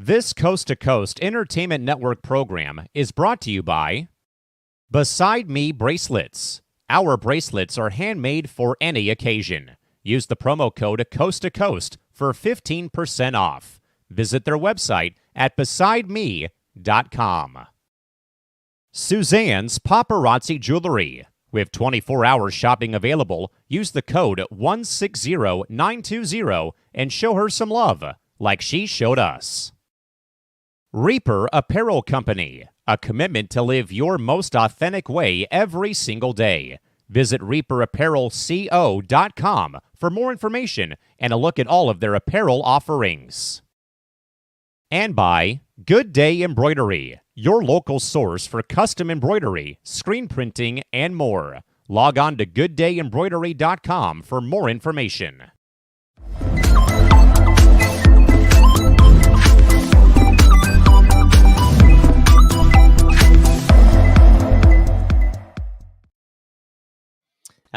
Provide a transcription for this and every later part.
This Coast to Coast Entertainment Network program is brought to you by Beside Me Bracelets. Our bracelets are handmade for any occasion. Use the promo code Coast to Coast for 15% off. Visit their website at besideme.com. Suzanne's Paparazzi Jewelry. With 24-hour shopping available, use the code 160920 and show her some love, like she showed us. Reaper Apparel Company, a commitment to live your most authentic way every single day. Visit reaperapparelco.com for more information and a look at all of their apparel offerings. And by Good Day Embroidery, your local source for custom embroidery, screen printing, and more. Log on to gooddayembroidery.com for more information.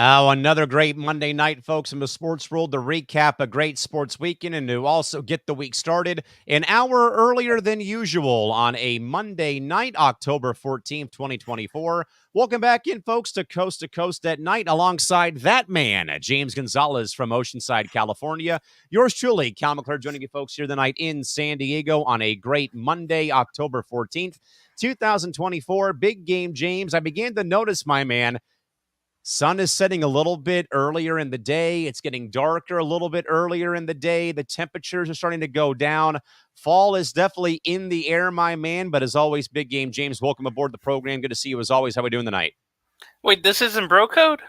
Oh, another great Monday night, folks, in the sports world to recap a great sports weekend and to also get the week started an hour earlier than usual on a Monday night, October 14th, 2024. Welcome back in, folks, to Coast at Night alongside that man, James Gonzales from Oceanside, California. Yours truly, Callan and McClurg, joining you folks here tonight in San Diego on a great Monday, October 14th, 2024. Big game, James. I began to notice, my man, sun is setting a little bit earlier in the day. It's getting darker a little bit earlier in the day. The temperatures are starting to go down. Fall is definitely in the air, my man. But as always, big game, James. Welcome aboard the program. Good to see you as always. How are we doing tonight? Wait, this isn't Bro Code?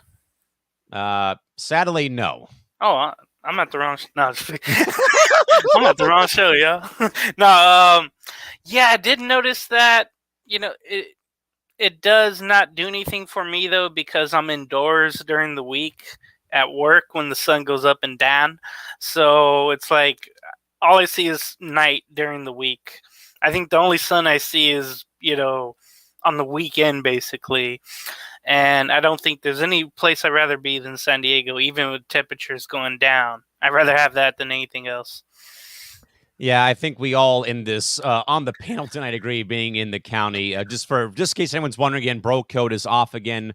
Sadly, no. Oh, I'm at the wrong. No, I'm at the wrong show, yo. No, yeah, I did notice that. You know, it does not do anything for me, though, because I'm indoors during the week at work when the sun goes up and down. So it's like all I see is night during the week. I think the only sun I see is, on the weekend, basically. And I don't think there's any place I'd rather be than San Diego, even with temperatures going down. I'd rather have that than anything else. Yeah, I think we all in this on the panel tonight agree being in the county. Just in case anyone's wondering, again, Bro Code is off again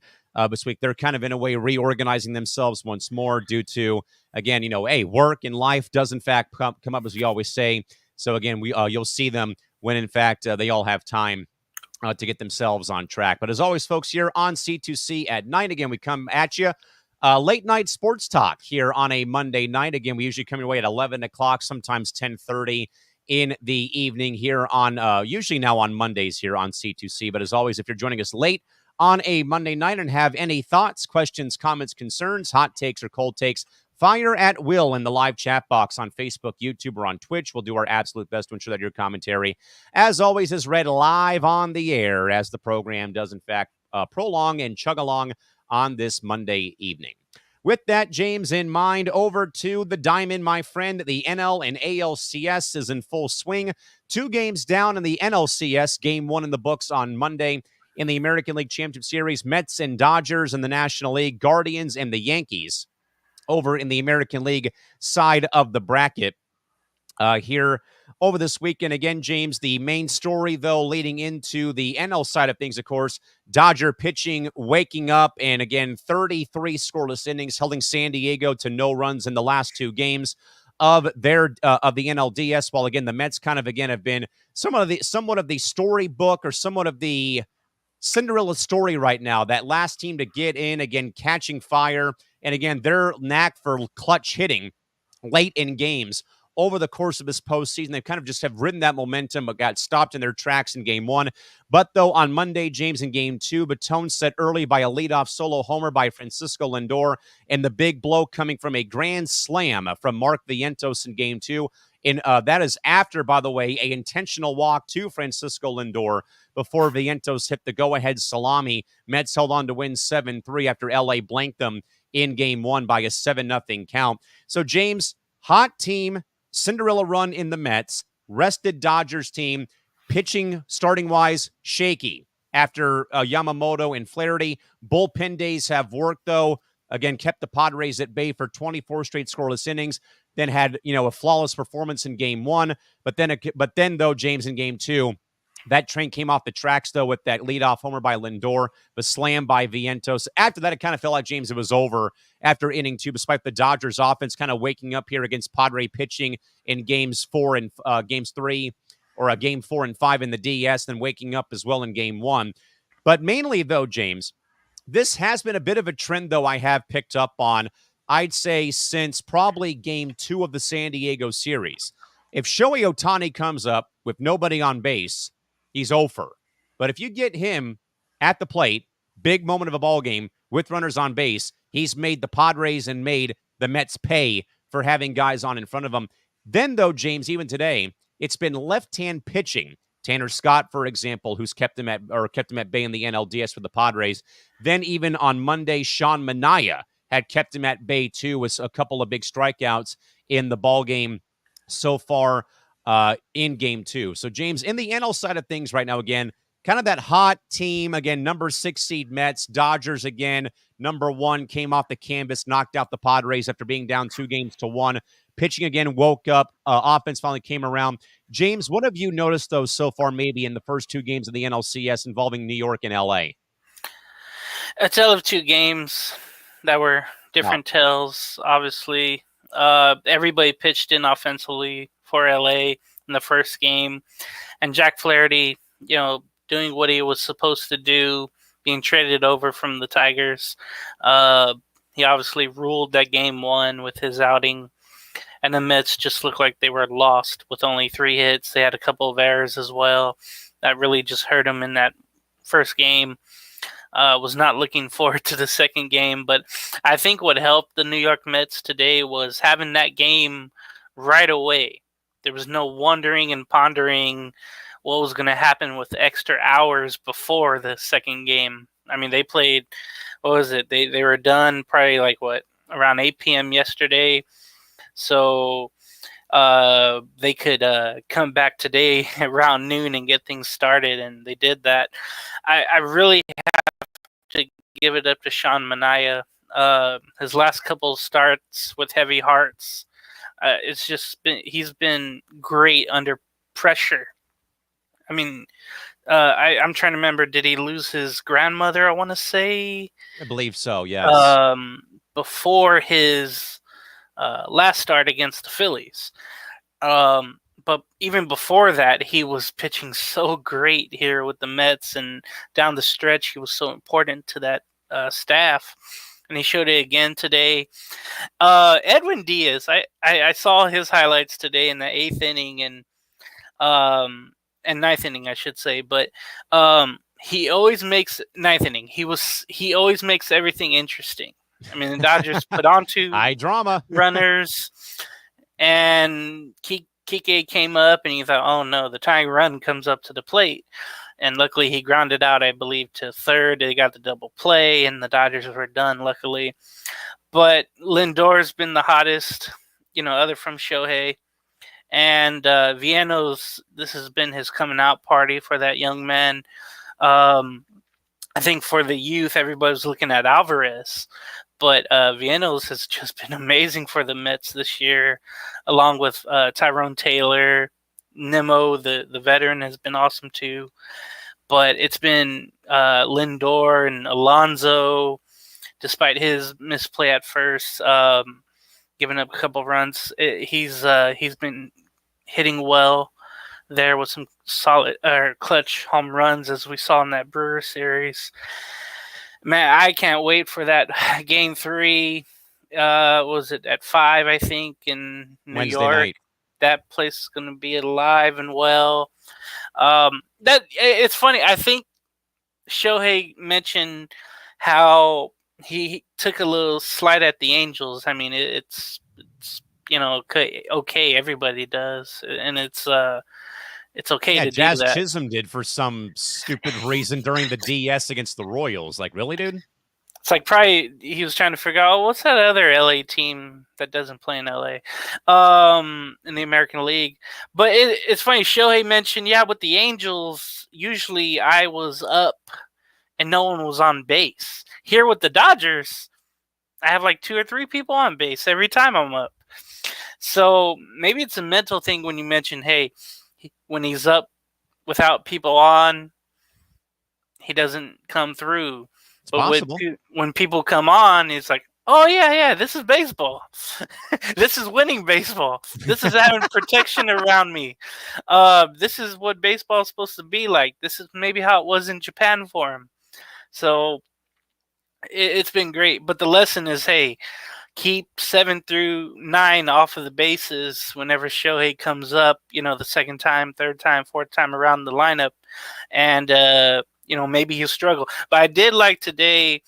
this week. They're kind of in a way reorganizing themselves once more due to, again, work and life does in fact come up, as we always say. So again, you'll see them when in fact they all have time to get themselves on track. But as always, folks, here on C2C at 9, again, we come at you. Late night sports talk here on a Monday night. Again, we usually come your way at 11 o'clock, sometimes 10:30 in the evening here on, usually now on Mondays here on C2C. But as always, if you're joining us late on a Monday night and have any thoughts, questions, comments, concerns, hot takes, or cold takes, fire at will in the live chat box on Facebook, YouTube, or on Twitch. We'll do our absolute best to ensure that your commentary, as always, is read live on the air as the program does, in fact, prolong and chug along on this Monday evening. With that, James, in mind, over to the Diamond, my friend. The NL and ALCS is in full swing. 2 games down in the NLCS. Game 1 in the books on Monday. In the American League Championship Series, Mets and Dodgers in the National League, Guardians and the Yankees over in the American League side of the bracket. Here over this weekend. Again, James, the main story, though, leading into the NL side of things, of course, Dodger pitching, waking up, and again, 33 scoreless innings, holding San Diego to no runs in the last 2 games of their of the NLDS. While again, the Mets kind of again have been somewhat of the storybook or somewhat of the Cinderella story right now. That last team to get in, again, catching fire, and again, their knack for clutch hitting late in games over the course of this postseason. They kind of just have ridden that momentum, but got stopped in their tracks in game 1. But though on Monday, James, in game 2, Baton set early by a leadoff solo homer by Francisco Lindor, and the big blow coming from a grand slam from Mark Vientos in game 2. And that is after, by the way, an intentional walk to Francisco Lindor before Vientos hit the go-ahead salami. Mets held on to win 7-3 after LA blanked them in game 1 by a 7-0 count. So, James, hot team, Cinderella run in the Mets, rested Dodgers team, pitching starting-wise shaky after Yamamoto and Flaherty. Bullpen days have worked, though. Again, kept the Padres at bay for 24 straight scoreless innings, then had, a flawless performance in game 1. But then though, James, in game 2, that train came off the tracks, though, with that leadoff homer by Lindor, the slam by Vientos. After that, it kind of felt like, James, it was over after inning 2, despite the Dodgers offense kind of waking up here against Padre pitching in games 3, or game 4 and 5 in the DS, then waking up as well in game 1. But mainly, though, James, this has been a bit of a trend, though, I have picked up on, I'd say, since probably game 2 of the San Diego series. If Shohei Ohtani comes up with nobody on base, he's over. But if you get him at the plate, big moment of a ball game with runners on base, he's made the Padres and made the Mets pay for having guys on in front of them. Then, though, James, even today, it's been left-hand pitching. Tanner Scott, for example, who's kept him at bay in the NLDS for the Padres. Then even on Monday, Sean Manaea had kept him at bay too, with a couple of big strikeouts in the ball game so far in game 2. So, James, in the NL side of things right now, again, kind of that hot team, again, number 6 seed Mets. Dodgers, again, number 1, came off the canvas, knocked out the Padres after being down 2-1. Pitching again woke up. Offense finally came around. James, what have you noticed, though, so far maybe in the first 2 games of the NLCS involving New York and L.A.? A tale of 2 games that were different tells, obviously. Everybody pitched in offensively for L.A. in the first game. And Jack Flaherty, doing what he was supposed to do, being traded over from the Tigers. He obviously ruled that game 1 with his outing. And the Mets just looked like they were lost with only 3 hits. They had a couple of errors as well. That really just hurt them in that first game. Was not looking forward to the second game. But I think what helped the New York Mets today was having that game right away. There was no wondering and pondering what was going to happen with extra hours before the second game. I mean, they played, what was it? They were done probably around 8 p.m. yesterday. So they could come back today around noon and get things started, and they did that. I really have to give it up to Sean Manaea. His last couple of starts with heavy hearts, he's been great under pressure. I mean, I'm trying to remember, did he lose his grandmother, I want to say? I believe so, yes. Before his last start against the Phillies. But even before that, he was pitching so great here with the Mets, and down the stretch, he was so important to that staff. And he showed it again today. Edwin Diaz, I saw his highlights today in the 8th inning and 9th inning, I should say. But he always makes 9th inning. He always makes everything interesting. I mean, the Dodgers put on 2 high drama runners, and Kike came up, and you thought, oh no, the tying run comes up to the plate. And luckily he grounded out, I believe, to third. They got the double play, and the Dodgers were done, luckily. But Lindor's been the hottest, other from Shohei. And Vientos, this has been his coming out party for that young man. I think for the youth, everybody's looking at Alvarez. But Vientos has just been amazing for the Mets this year, along with Tyrone Taylor. Nimmo, the veteran, has been awesome too. But it's been Lindor and Alonso, despite his misplay at first, giving up a couple runs. He's been hitting well there with some solid clutch home runs, as we saw in that Brewer series. Man, I can't wait for that game 3. Was it at 5, I think, in New Wednesday York? night. That place is going to be alive and well. That it's funny. I think Shohei mentioned how he took a little slight at the Angels. I mean, it's okay. Everybody does, and it's okay to Jazz do that. Chisholm did for some stupid reason during the DS against the Royals. Like, really, dude? It's like probably he was trying to figure out, what's that other LA team that doesn't play in LA in the American League. But it's funny, Shohei mentioned, with the Angels, usually I was up and no one was on base. Here with the Dodgers, I have like 2 or 3 people on base every time I'm up. So maybe it's a mental thing when you mention, hey, when he's up without people on, he doesn't come through. It's But possible. when people come on, it's like, oh yeah, this is baseball. This is winning baseball. This is having protection around me. This is what baseball is supposed to be like. This is maybe how it was in Japan for him. So it's been great. But the lesson is, hey, keep 7 through 9 off of the bases whenever Shohei comes up, the second time, third time, fourth time around the lineup. And, maybe he'll struggle. But I did like today,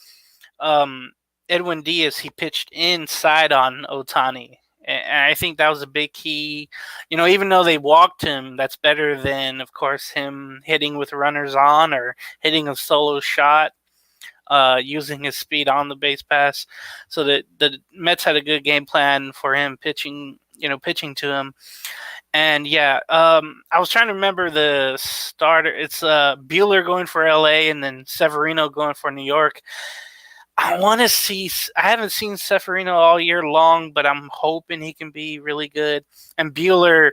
Edwin Diaz, he pitched inside on Ohtani. And I think that was a big key. Even though they walked him, that's better than, of course, him hitting with runners on or hitting a solo shot. Using his speed on the base pass, so that the Mets had a good game plan for him pitching to him. And I was trying to remember the starter. It's Buehler going for LA and then Severino going for New York. I want to see. I haven't seen Severino all year long, but I'm hoping he can be really good. And Buehler,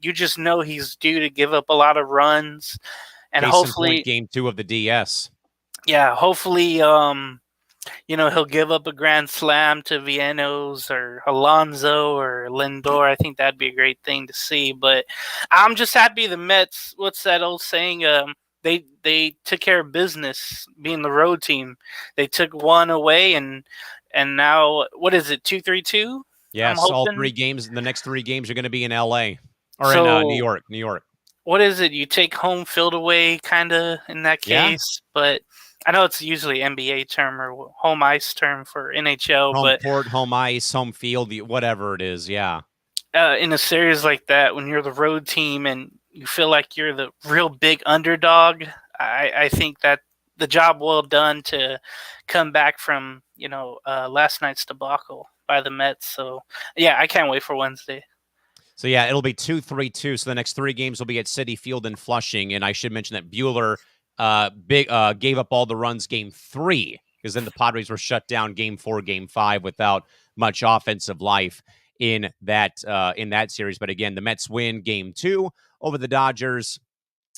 you just know he's due to give up a lot of runs, and Case hopefully, in point, game 2 of the DS. yeah, hopefully, he'll give up a grand slam to Vientos or Alonso or Lindor. I think that'd be a great thing to see. But I'm just happy the Mets. What's that old saying? They took care of business, being the road team. They took one away, and now what is it? 2-3-2. Yes, all 3 games. The next 3 games are going to be in LA or in New York. New York. What is it? You take home field away, kind of in that case, but. I know it's usually NBA term or home ice term for NHL, home but court, home ice, home field, whatever it is, yeah. In a series like that, when you're the road team and you feel like you're the real big underdog, I think that the job well done to come back from last night's debacle by the Mets. So yeah, I can't wait for Wednesday. So yeah, it'll be 2-3-2. So the next 3 games will be at Citi Field in Flushing, and I should mention that Buehler gave up all the runs game 3 because then the Padres were shut down game 4, game 5 without much offensive life in that series. But again, the Mets win game 2 over the Dodgers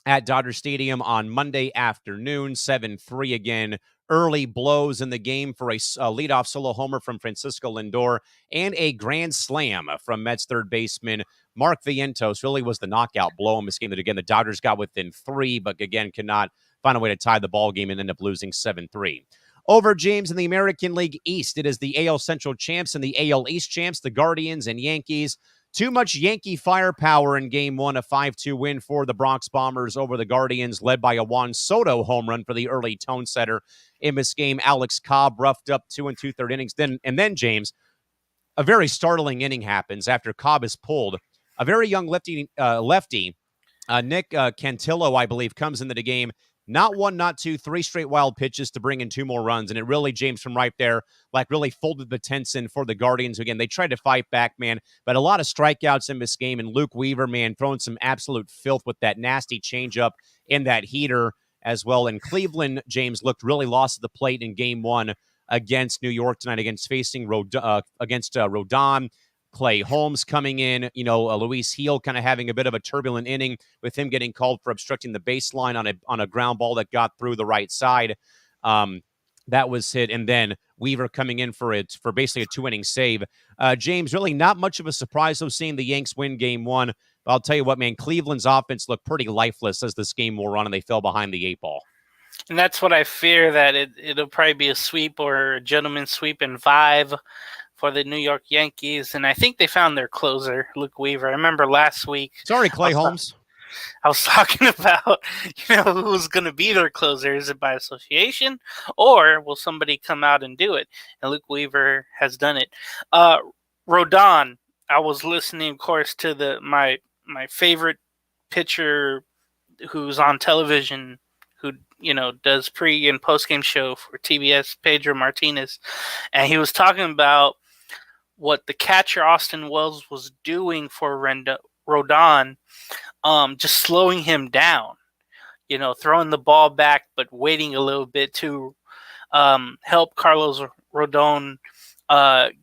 at Dodger Stadium on Monday afternoon, 7-3 again. Early blows in the game for a leadoff solo homer from Francisco Lindor and a grand slam from Mets third baseman Mark Vientos. Really was the knockout blow in this game that, again, the Dodgers got within 3, but again, could not find a way to tie the ball game and end up losing 7-3. Over, James, in the American League East, it is the AL Central champs and the AL East champs, the Guardians and Yankees. Too much Yankee firepower in Game 1, a 5-2 win for the Bronx Bombers over the Guardians, led by a Juan Soto home run for the early tone setter in this game. Alex Cobb roughed up 2 2/3 innings. Then, James, a very startling inning happens after Cobb is pulled. A very young lefty Nick Cantillo, I believe, comes into the game. Not 1, not 2, 3 straight wild pitches to bring in 2 more runs. And it really, James, from right there, really folded the tents in for the Guardians. Again, they tried to fight back, man, but a lot of strikeouts in this game. And Luke Weaver, man, throwing some absolute filth with that nasty changeup in that heater as well. And Cleveland, James, looked really lost at the plate in Game 1 against New York tonight, against Rodon. Clay Holmes coming in, Luis Heel kind of having a bit of a turbulent inning with him getting called for obstructing the baseline on a ground ball that got through the right side. That was hit. And then Weaver coming in for basically a 2-inning save. James, really not much of a surprise though seeing the Yanks win Game 1. But I'll tell you what, man, Cleveland's offense looked pretty lifeless as this game wore on and they fell behind the 8 ball. And that's what I fear, that it'll probably be a sweep or a gentleman's sweep in 5 for the New York Yankees. And I think they found their closer, Luke Weaver. I remember last week. Sorry, Clay Holmes. I was talking about, who's going to be their closer. Is it by association or will somebody come out and do it? And Luke Weaver has done it. Rodon, I was listening, of course, to my favorite pitcher who's on television, who does pre and post game show for TBS, Pedro Martinez, and he was talking about what the catcher Austin Wells was doing for Rodon, just slowing him down, throwing the ball back but waiting a little bit to help Carlos Rodon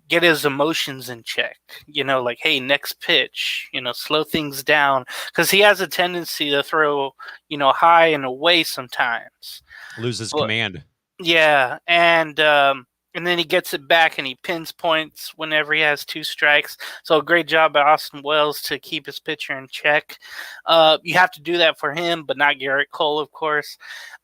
get his emotions in check. Like, hey, next pitch, slow things down, because he has a tendency to throw, high and away sometimes. Loses But command. yeah, and then he gets it back and he pinpoints whenever he has 2 strikes. So great job by Austin Wells to keep his pitcher in check. You have to do that for him, but not Garrett Cole, of course.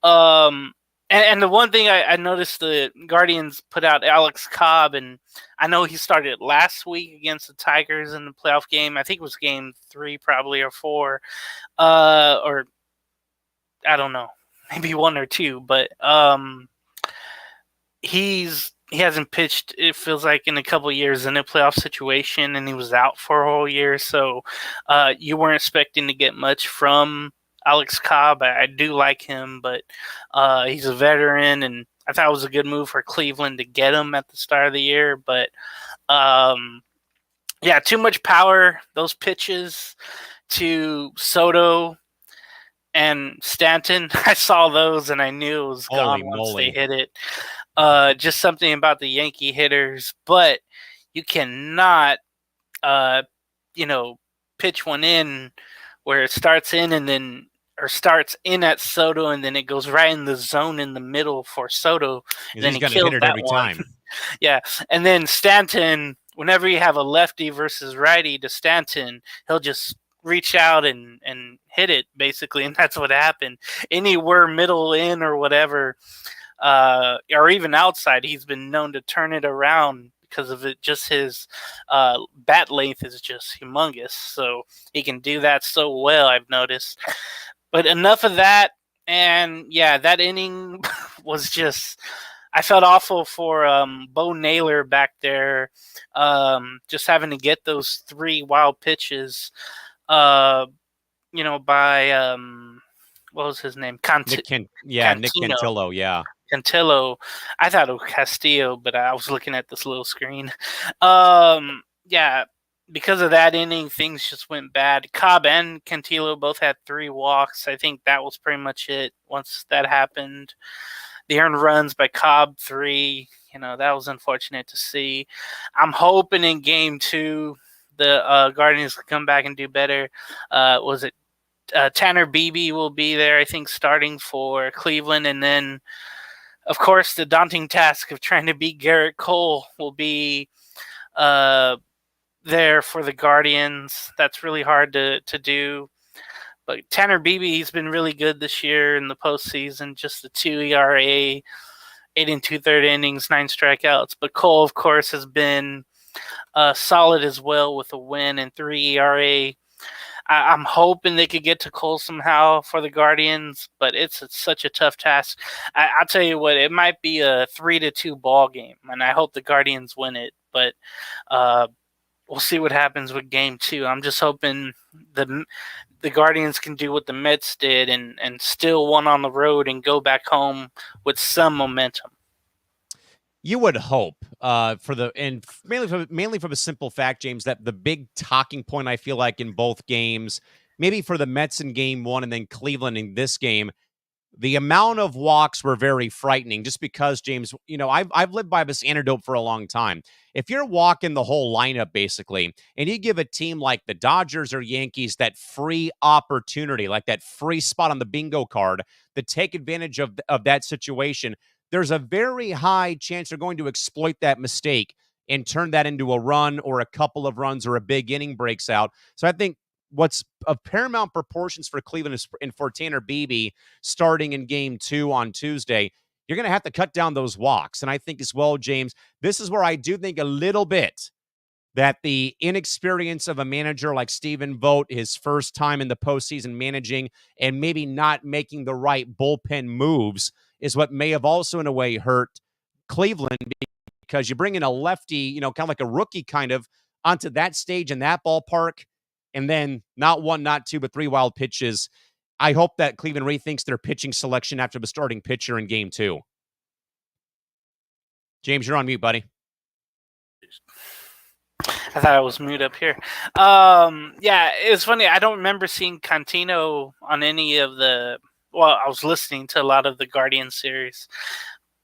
And the one thing I noticed, the Guardians put out Alex Cobb, and I know he started last week against the Tigers in the playoff game. I think it was game 3 probably, or 4. Or I don't know, maybe 1 or 2, but he hasn't pitched, it feels like, in a couple of years in a playoff situation, and he was out for a whole year. So you weren't expecting to get much from Alex Cobb. I do like him, but he's a veteran, and I thought it was a good move for Cleveland to get him at the start of the year. But yeah, too much power. Those pitches to Soto and Stanton, I saw those and I knew it was gone once they hit it. Just something about the Yankee hitters, but you cannot, pitch one in where it starts in and then, or starts in at Soto and then it goes right in the zone in the middle for Soto. And then he's going to hit it every time. Yeah, and then Stanton, whenever you have a lefty versus righty to Stanton, he'll just reach out and hit it, basically, and that's what happened. Anywhere middle in or whatever, or even outside, he's been known to turn it around because of it. Just his bat length is just humongous, so he can do that so well, I've noticed. But enough of that. And yeah, that inning was just, I felt awful for Bo Naylor back there, just having to get those 3 wild pitches, by what was his name? Nick Cantillo, yeah. Cantillo. I thought it was Castillo, but I was looking at this little screen. Yeah, because of that inning, things just went bad. Cobb and Cantillo both had 3 walks. I think that was pretty much it once that happened. The earned runs by Cobb, 3. That was unfortunate to see. I'm hoping in game 2 the Guardians can come back and do better. Tanner Beebe will be there, I think, starting for Cleveland. And then, of course, the daunting task of trying to beat Garrett Cole will be there for the Guardians. That's really hard to do. But Tanner Beebe, he's been really good this year in the postseason. Just a 2 ERA, 8 2/3 innings, 9 strikeouts. But Cole, of course, has been solid as well with a win and 3 ERA. I'm hoping they could get to Cole somehow for the Guardians, but it's such a tough task. I'll tell you what, it might be a 3-2 ball game, and I hope the Guardians win it. But we'll see what happens with game 2. I'm just hoping the Guardians can do what the Mets did and still won on the road and go back home with some momentum. You would hope, mainly from a simple fact, James, that the big talking point I feel like in both games, maybe for the Mets in game 1 and then Cleveland in this game, the amount of walks were very frightening. Just because, James, I've lived by this anecdote for a long time. If you're walking the whole lineup basically, and you give a team like the Dodgers or Yankees that free opportunity, like that free spot on the bingo card, to take advantage of that situation, there's a very high chance they're going to exploit that mistake and turn that into a run or a couple of runs or a big inning breaks out. So I think what's of paramount proportions for Cleveland is, and for Tanner Beebe starting in game 2 on Tuesday, you're going to have to cut down those walks. And I think as well, James, this is where I do think a little bit that the inexperience of a manager like Stephen Vogt, his first time in the postseason managing and maybe not making the right bullpen moves, is what may have also in a way hurt Cleveland, because you bring in a lefty, kind of like a rookie kind of onto that stage in that ballpark, and then not 1, not 2, but 3 wild pitches. I hope that Cleveland rethinks their pitching selection after the starting pitcher in game 2. James, you're on mute, buddy. I thought I was mute up here. Yeah, it's funny. I don't remember seeing Cantino on any of the. Well, I was listening to a lot of the Guardian series,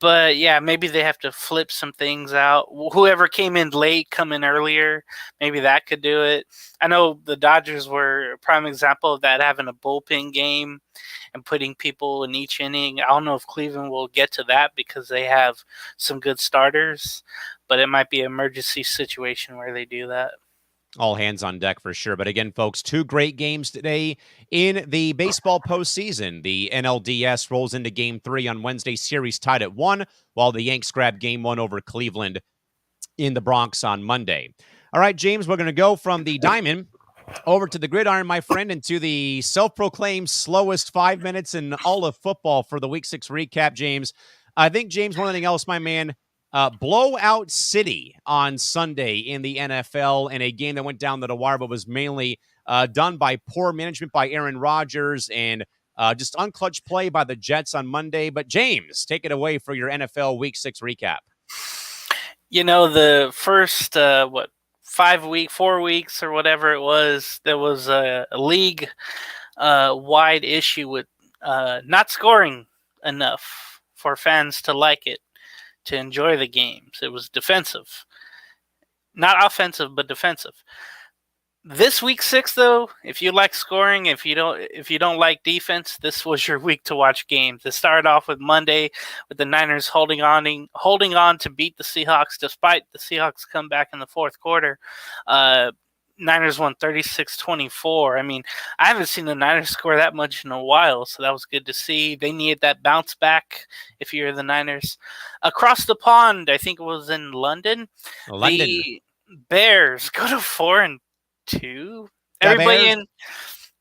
But yeah, maybe they have to flip some things out. Whoever came in late, come in earlier, maybe that could do it. I know the Dodgers were a prime example of that, having a bullpen game and putting people in each inning. I don't know if Cleveland will get to that because they have some good starters, but it might be an emergency situation where they do that. All hands on deck for sure. But again, folks, 2 great games today in the baseball postseason. The NLDS rolls into game 3 on Wednesday, series tied at 1, while the Yanks grab game 1 over Cleveland in the Bronx on Monday. All right, James, we're going to go from the diamond over to the gridiron, my friend, and to the self-proclaimed slowest 5 minutes in all of football for the Week 6 recap, James. I think, James, more than anything else, my man, blowout city on Sunday in the NFL in a game that went down to the wire, but was mainly done by poor management by Aaron Rodgers and just unclutched play by the Jets on Monday. But James, take it away for your NFL Week 6 recap. You know, the first, 4 weeks or whatever it was, there was a league wide issue with not scoring enough for fans to like it, to enjoy the games. It was defensive. Not offensive, but defensive. This week 6, though, if you like scoring, if you don't like defense, this was your week to watch games. It started off with Monday with the Niners holding on to beat the Seahawks, despite the Seahawks comeback in the fourth quarter. Niners won 36-24. I mean, I haven't seen the Niners score that much in a while, so that was good to see. They needed that bounce back if you're the Niners. Across the pond, I think it was in London. The Bears go to 4-2.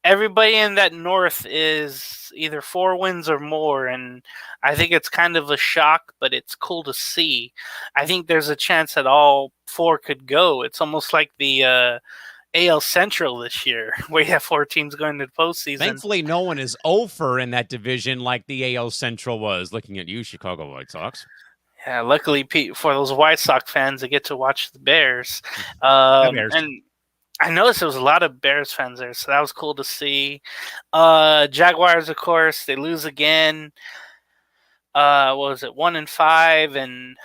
Everybody in that north is either 4 wins or more, and I think it's kind of a shock, but it's cool to see. I think there's a chance that all 4 could go. It's almost like the AL Central this year, where you have 4 teams going to the postseason. Thankfully, no one is over in that division like the AL Central was. Looking at you, Chicago White Sox. Yeah, luckily for those White Sox fans, they get to watch the Bears. Bears. And I noticed there was a lot of Bears fans there, so that was cool to see. Jaguars, of course, they lose again. What was it, 1-5, and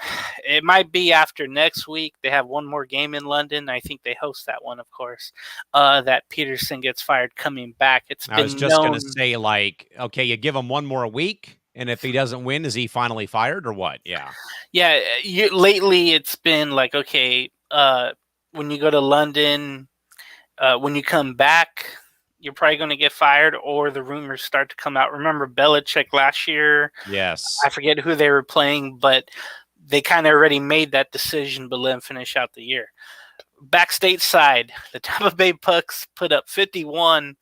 it might be after next week. They have one more game in London. I think they host that one, of course. That Peterson gets fired coming back. I was just going to say, like, okay, you give him one more week, and if he doesn't win, is he finally fired or what? Yeah. Yeah, lately it's been like, okay, when you go to London, when you come back, you're probably going to get fired, or the rumors start to come out. Remember Belichick last year? Yes. I forget who they were playing, but they kind of already made that decision, but let them finish out the year. Back stateside, the Tampa Bay Bucks put up 51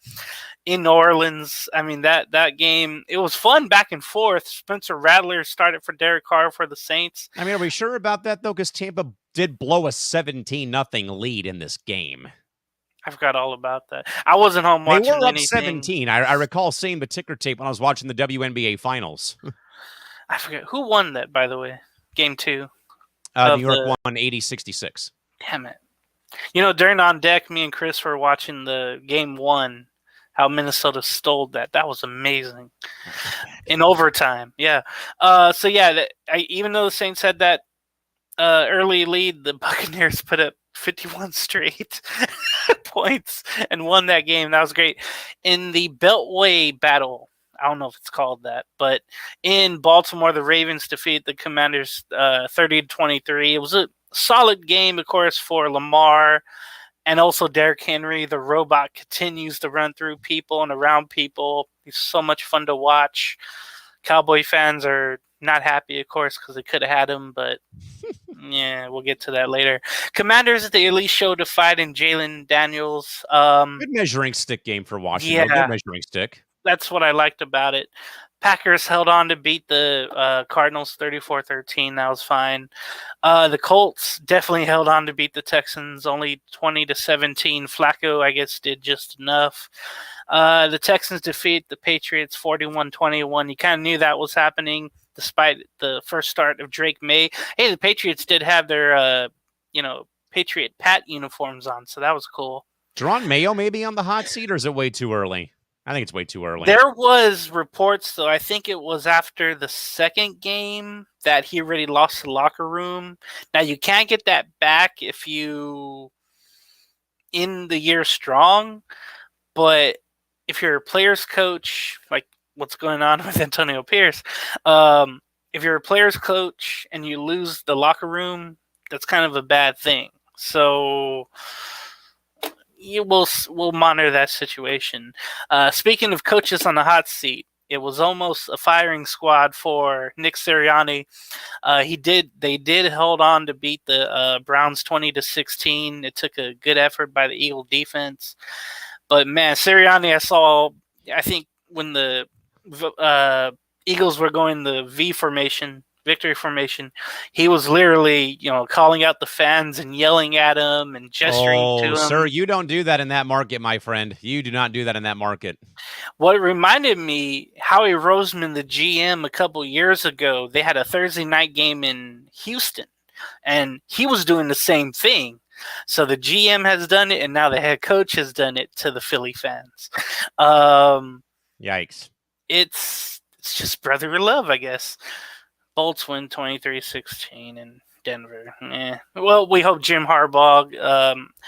in New Orleans. I mean, that game, it was fun back and forth. Spencer Rattler started for Derek Carr for the Saints. I mean, are we sure about that, though? Because Tampa did blow a 17-0 lead in this game. I forgot all about that. I wasn't home watching anything. They were up 17. I recall seeing the ticker tape when I was watching the WNBA Finals. I forget. Who won that, by the way? Game 2? New York won 80-66. Damn it. You know, during On Deck, me and Chris were watching the Game 1, how Minnesota stole that. That was amazing. In overtime, yeah. So, yeah, even though the Saints had that early lead, the Buccaneers put up 51 straight points and won that game. That was great. In the Beltway battle, I don't know if it's called that, but in Baltimore, the Ravens defeat the Commanders 30-23. It was a solid game, of course, for Lamar and also Derrick Henry. The robot continues to run through people and around people. He's so much fun to watch. Cowboy fans are not happy, of course, because they could have had him, but yeah, we'll get to that later. Commanders, they at least showed a fight in Jalen Daniels. Good measuring stick game for Washington. Yeah, good measuring stick. That's what I liked about it. Packers held on to beat the Cardinals 34-13. That was fine. The Colts definitely held on to beat the Texans only 20-17. Flacco, I guess, did just enough. The Texans defeat the Patriots 41-21. You kind of knew that was happening despite the first start of Drake May. Hey, the Patriots did have their, Patriot Pat uniforms on, so that was cool. Jerron Mayo maybe on the hot seat, or is it way too early? I think it's way too early. There was reports, though, I think it was after the second game that he already lost the locker room. Now, you can't get that back if you end the year strong, but if you're a player's coach, like what's going on with Antonio Pierce, if you're a player's coach and you lose the locker room, that's kind of a bad thing. So we'll monitor that situation. Speaking of coaches on the hot seat, it was almost a firing squad for Nick Sirianni. They did hold on to beat the Browns 20-16. It took a good effort by the Eagle defense, but man, Sirianni, I think when the Eagles were going the victory formation, he was literally, calling out the fans and yelling at them and gesturing to them. Sir, you don't do that in that market, my friend. You do not do that in that market. What reminded me, Howie Roseman, the GM, a couple years ago, they had a Thursday night game in Houston, and he was doing the same thing. So the GM has done it, and now the head coach has done it to the Philly fans. Yikes. It's just brotherly love, I guess. Bolts win 23-16 in Denver. Well, we hope Jim Harbaugh.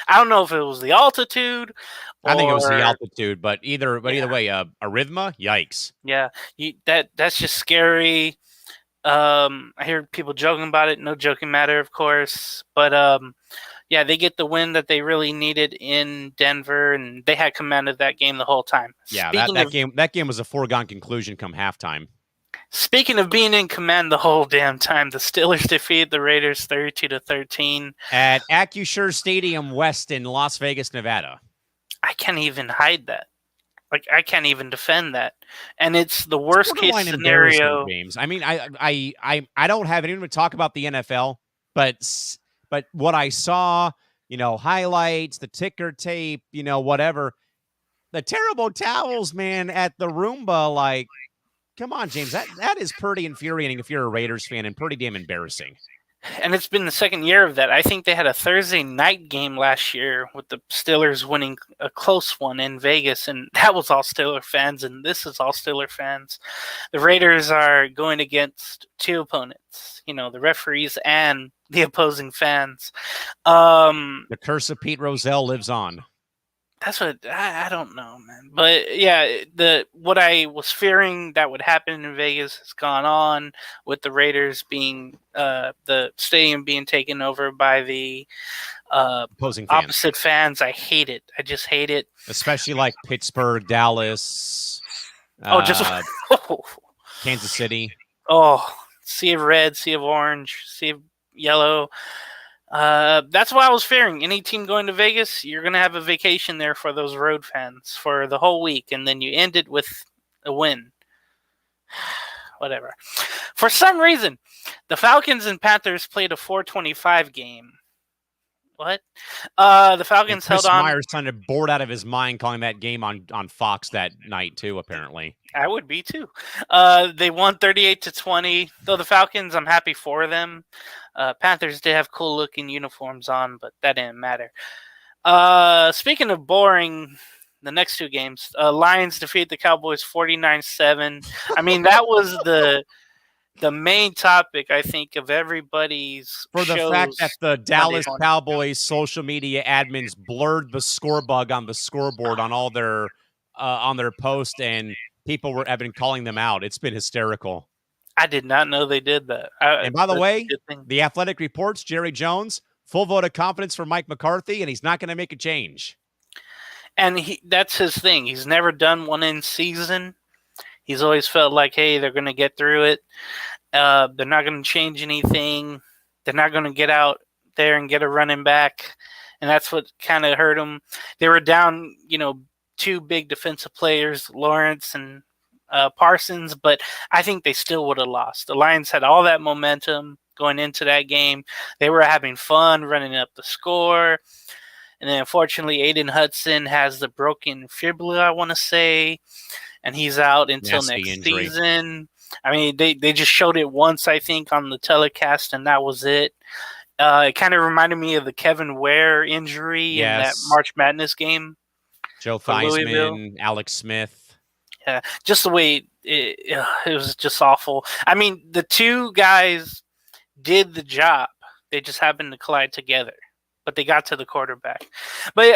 I don't know if it was the altitude. I think it was the altitude, but either way, arrhythmia. Yikes. Yeah, that's just scary. I hear people joking about it. No joking matter, of course. But yeah, they get the win that they really needed in Denver, and they had command of that game the whole time. Yeah, that game was a foregone conclusion come halftime. Speaking of being in command the whole damn time, the Steelers defeated the Raiders 32-13 at Acusure Stadium West in Las Vegas, Nevada. I can't even hide that. Like, I can't even defend that, and it's the worst case scenario. Games. I mean, I don't have anyone to talk about the NFL, but what I saw, highlights, the ticker tape, whatever, the terrible towels, man, at the Roomba, like. Come on, James. That is pretty infuriating if you're a Raiders fan, and pretty damn embarrassing. And it's been the second year of that. I think they had a Thursday night game last year with the Steelers winning a close one in Vegas, and that was all Steeler fans, and this is all Steeler fans. The Raiders are going against two opponents, the referees and the opposing fans. The curse of Pete Rozelle lives on. That's what I don't know, man. But yeah, what I was fearing that would happen in Vegas has gone on with the Raiders being the stadium being taken over by the opposing fans. Opposite fans. I hate it. I just hate it. Especially like Pittsburgh, Dallas. Kansas City. Oh, sea of red, sea of orange, sea of yellow. That's what I was fearing. Any team going to Vegas, you're going to have a vacation there for those road fans for the whole week, and then you end it with a win. Whatever. For some reason, the Falcons and Panthers played a 4:25 game. What? The Falcons held on. Myers kind of bored out of his mind calling that game on Fox that night too, apparently. I would be too. They won 38-20. Though the Falcons, I'm happy for them. Panthers did have cool looking uniforms on, but that didn't matter. Speaking of boring, the next two games, Lions defeat the Cowboys 49-7. I mean, that was the main topic, I think, of everybody's for the fact that the Dallas Cowboys social media admins blurred the score bug on the scoreboard on all their on their post, and people have been calling them out. It's been hysterical. I did not know they did that. And by the way, the Athletic reports Jerry Jones, full vote of confidence for Mike McCarthy, and he's not going to make a change. And that's his thing. He's never done one in season. He's always felt like, hey, they're going to get through it. They're not going to change anything. They're not going to get out there and get a running back. And that's what kind of hurt them. They were down, two big defensive players, Lawrence and Parsons, but I think they still would have lost. The Lions had all that momentum going into that game. They were having fun running up the score. And then, unfortunately, Aiden Hudson has the broken fibula, I want to say, and he's out until next season. I mean, they just showed it once, I think, on the telecast, and that was it. It kind of reminded me of the Kevin Ware injury in that March Madness game. Joe Theismann, Alex Smith. Yeah, just the way it was just awful. I mean, the two guys did the job. They just happened to collide together, but they got to the quarterback. But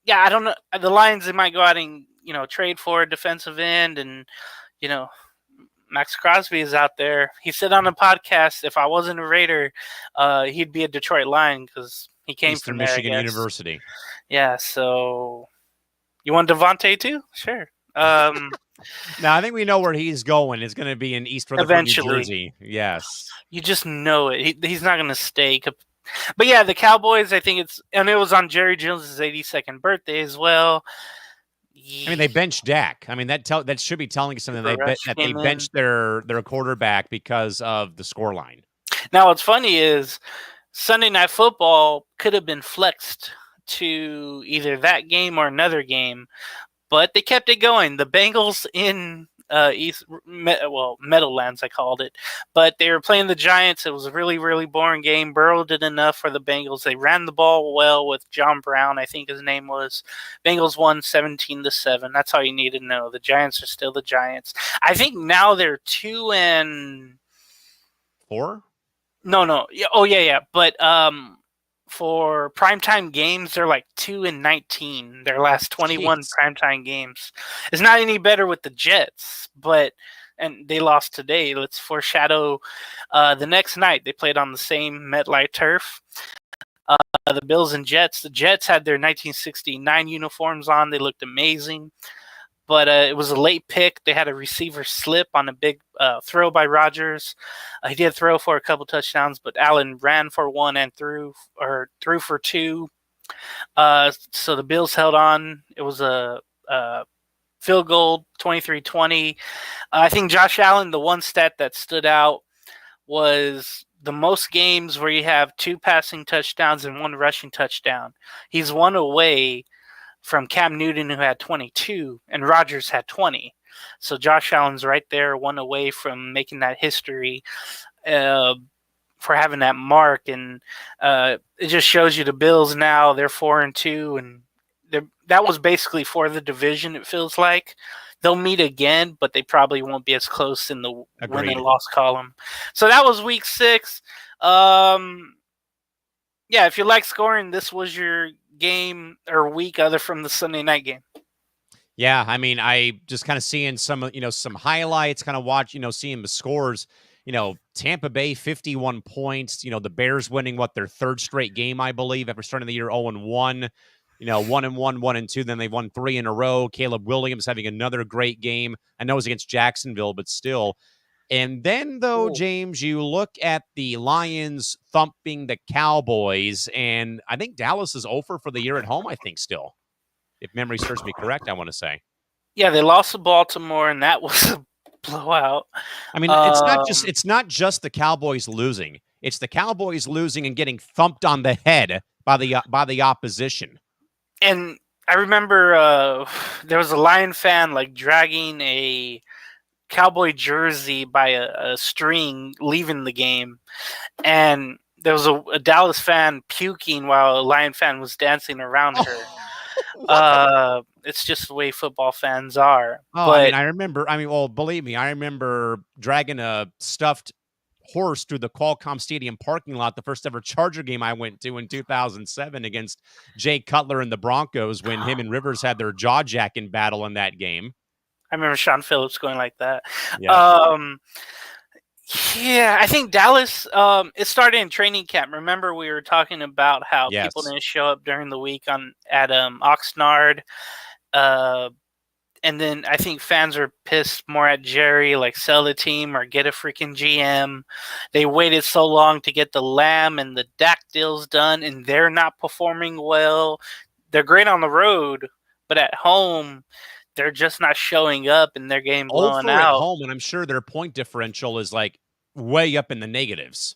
yeah, I don't know. The Lions, they might go out and trade for a defensive end, and you know Max Crosby is out there. He said on a podcast, if I wasn't a Raider, he'd be a Detroit Lion because he came Eastern from there, Michigan I guess. University. Yeah, so you want Devontae too? Sure. Now, I think we know where he's going. It's going to be in East Rutherford, Eventually. New Jersey. Yes. You just know it. He's not going to stay. But yeah, the Cowboys, I think and it was on Jerry Jones' 82nd birthday as well. I mean, they benched Dak. I mean, that should be telling you something. They benched their quarterback because of the scoreline. Now, what's funny is Sunday Night Football could have been flexed to either that game or another game, but they kept it going. The Bengals in Meadowlands, I called it, but they were playing the Giants. It was a really, really boring game. Burrow did enough for the Bengals. They ran the ball well with John Brown, I think his name was. Bengals won 17-7. That's all you need to know. The Giants are still the Giants. I think now they're 2-4. No. Oh yeah. But for primetime games, they're like 2-19. Their last 21 primetime games. It's not any better with the Jets, and they lost today. Let's foreshadow the next night. They played on the same MetLife turf. The Bills and Jets. The Jets had their 1969 uniforms on. They looked amazing. But it was a late pick. They had a receiver slip on a big throw by Rodgers. He did throw for a couple touchdowns, but Allen ran for one and threw for two. So the Bills held on. It was a field goal, 23-20. I think Josh Allen, the one stat that stood out was the most games where you have 2 passing touchdowns and 1 rushing touchdown. He's one away from Cam Newton, who had 22, and Rodgers had 20. So Josh Allen's right there, one away from making that history for having that mark. And it just shows you the Bills now, they're 4-2, and that was basically for the division, it feels like. They'll meet again, but they probably won't be as close in the win and loss column. So that was week 6. Yeah, if you like scoring, this was your game or week other from the Sunday night game. Yeah, I mean, I just kind of seeing some highlights, kind of watch, seeing the scores. Tampa Bay 51 points. The Bears winning their 3rd straight game, I believe, after starting the year 0-1. 1-1, 1-2. Then they won 3 in a row. Caleb Williams having another great game. I know it was against Jacksonville, but still. And then, though, James, you look at the Lions thumping the Cowboys, and I think Dallas is over for the year at home, I think, still. If memory serves me correct, I want to say. Yeah, they lost to Baltimore, and that was a blowout. I mean, it's not just the Cowboys losing. It's the Cowboys losing and getting thumped on the head by the opposition. And I remember there was a Lion fan, dragging a Cowboy jersey by a string leaving the game, and there was a Dallas fan puking while a Lion fan was dancing around her. It's just the way football fans are. But I remember. Believe me, I remember dragging a stuffed horse through the Qualcomm Stadium parking lot the first ever Charger game I went to in 2007 against Jay Cutler and the Broncos when him and Rivers had their jaw-jacking battle in that game. I remember Sean Phillips going like that. Yeah. Yeah, I think Dallas, it started in training camp. Remember we were talking about how people didn't show up during the week at Oxnard. And then I think fans are pissed more at Jerry, sell the team or get a freaking GM. They waited so long to get the Lamb and the Dak deals done, and they're not performing well. They're great on the road, but at home, they're just not showing up, and they're getting blown out. At home, and I'm sure their point differential is way up in the negatives.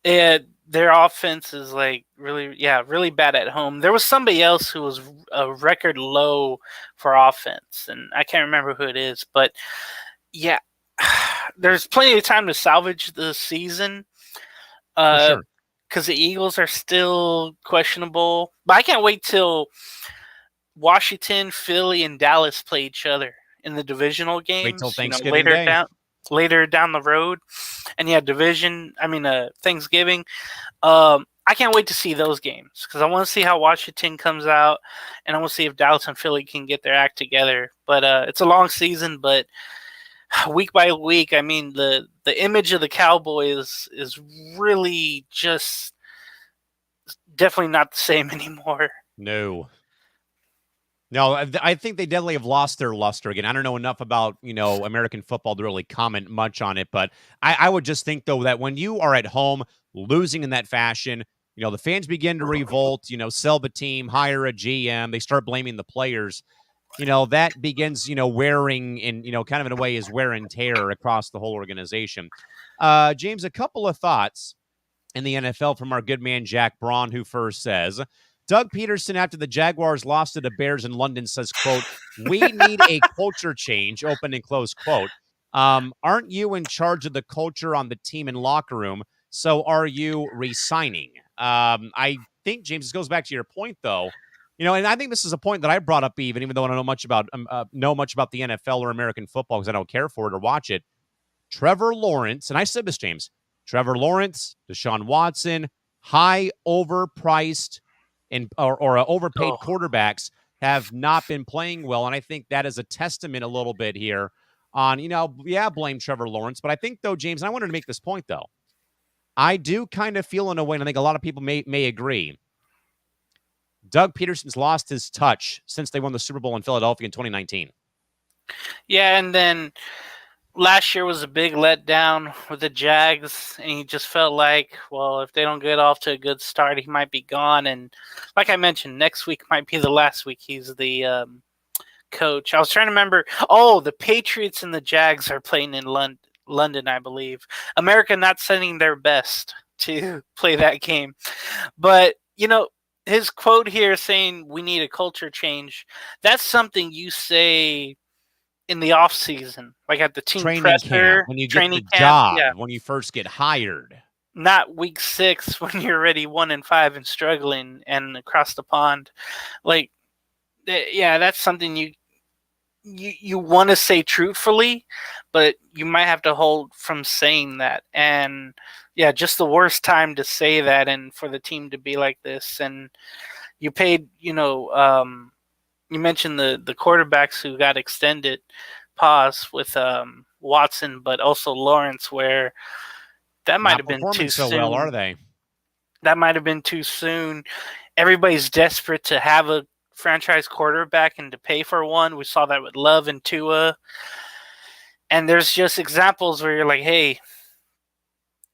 Their offense is really bad at home. There was somebody else who was a record low for offense, and I can't remember who it is, but yeah, there's plenty of time to salvage the season. For sure. Because the Eagles are still questionable, but I can't wait till Washington, Philly, and Dallas play each other in the divisional games. Wait till You know, Thanksgiving Day. later down the road, and Thanksgiving. I can't wait to see those games because I want to see how Washington comes out, and I want to see if Dallas and Philly can get their act together. But it's a long season, but week by week, I mean, the image of the Cowboys is really just definitely not the same anymore. No. No, I think they definitely have lost their luster again. I don't know enough about, American football to really comment much on it, but I would just think, though, that when you are at home losing in that fashion, the fans begin to revolt, sell the team, hire a GM, they start blaming the players. That begins, wearing and, kind of in a way is wear and tear across the whole organization. James, a couple of thoughts in the NFL from our good man, Jack Braun, who first says, Doug Peterson, after the Jaguars lost to the Bears in London, says, quote, we need a culture change, open and close quote. Aren't you in charge of the culture on the team and locker room? So are you resigning? I think, James, this goes back to your point, though. And I think this is a point that I brought up even though I don't know much about the NFL or American football because I don't care for it or watch it. Trevor Lawrence, and I said this, James, Trevor Lawrence, Deshaun Watson, high overpriced or overpaid quarterbacks have not been playing well. And I think that is a testament a little bit here on, blame Trevor Lawrence. But I think, though, James, and I wanted to make this point, though, I do kind of feel in a way, and I think a lot of people may agree, Doug Peterson's lost his touch since they won the Super Bowl in Philadelphia in 2019. Yeah, and then last year was a big letdown with the Jags, and he just felt like, well, if they don't get off to a good start, he might be gone. And like I mentioned, next week might be the last week he's the coach. I was trying to remember. Oh, the Patriots and the Jags are playing in London, I believe. America not sending their best to play that game. But, his quote here saying we need a culture change, that's something you say in the off season, like at the team training presser, camp, when you get the job, when you first get hired. Not week 6 when you're already 1-5 and struggling and across the pond. Like, yeah, that's something you want to say truthfully, but you might have to hold from saying that. And yeah, just the worst time to say that and for the team to be like this. And you paid, you mentioned the quarterbacks who got extended pause with Watson, but also Lawrence, where that might have been too soon. So well, are they? That might have been too soon. Everybody's desperate to have a franchise quarterback and to pay for one. We saw that with Love and Tua. And there's just examples where you're like, hey,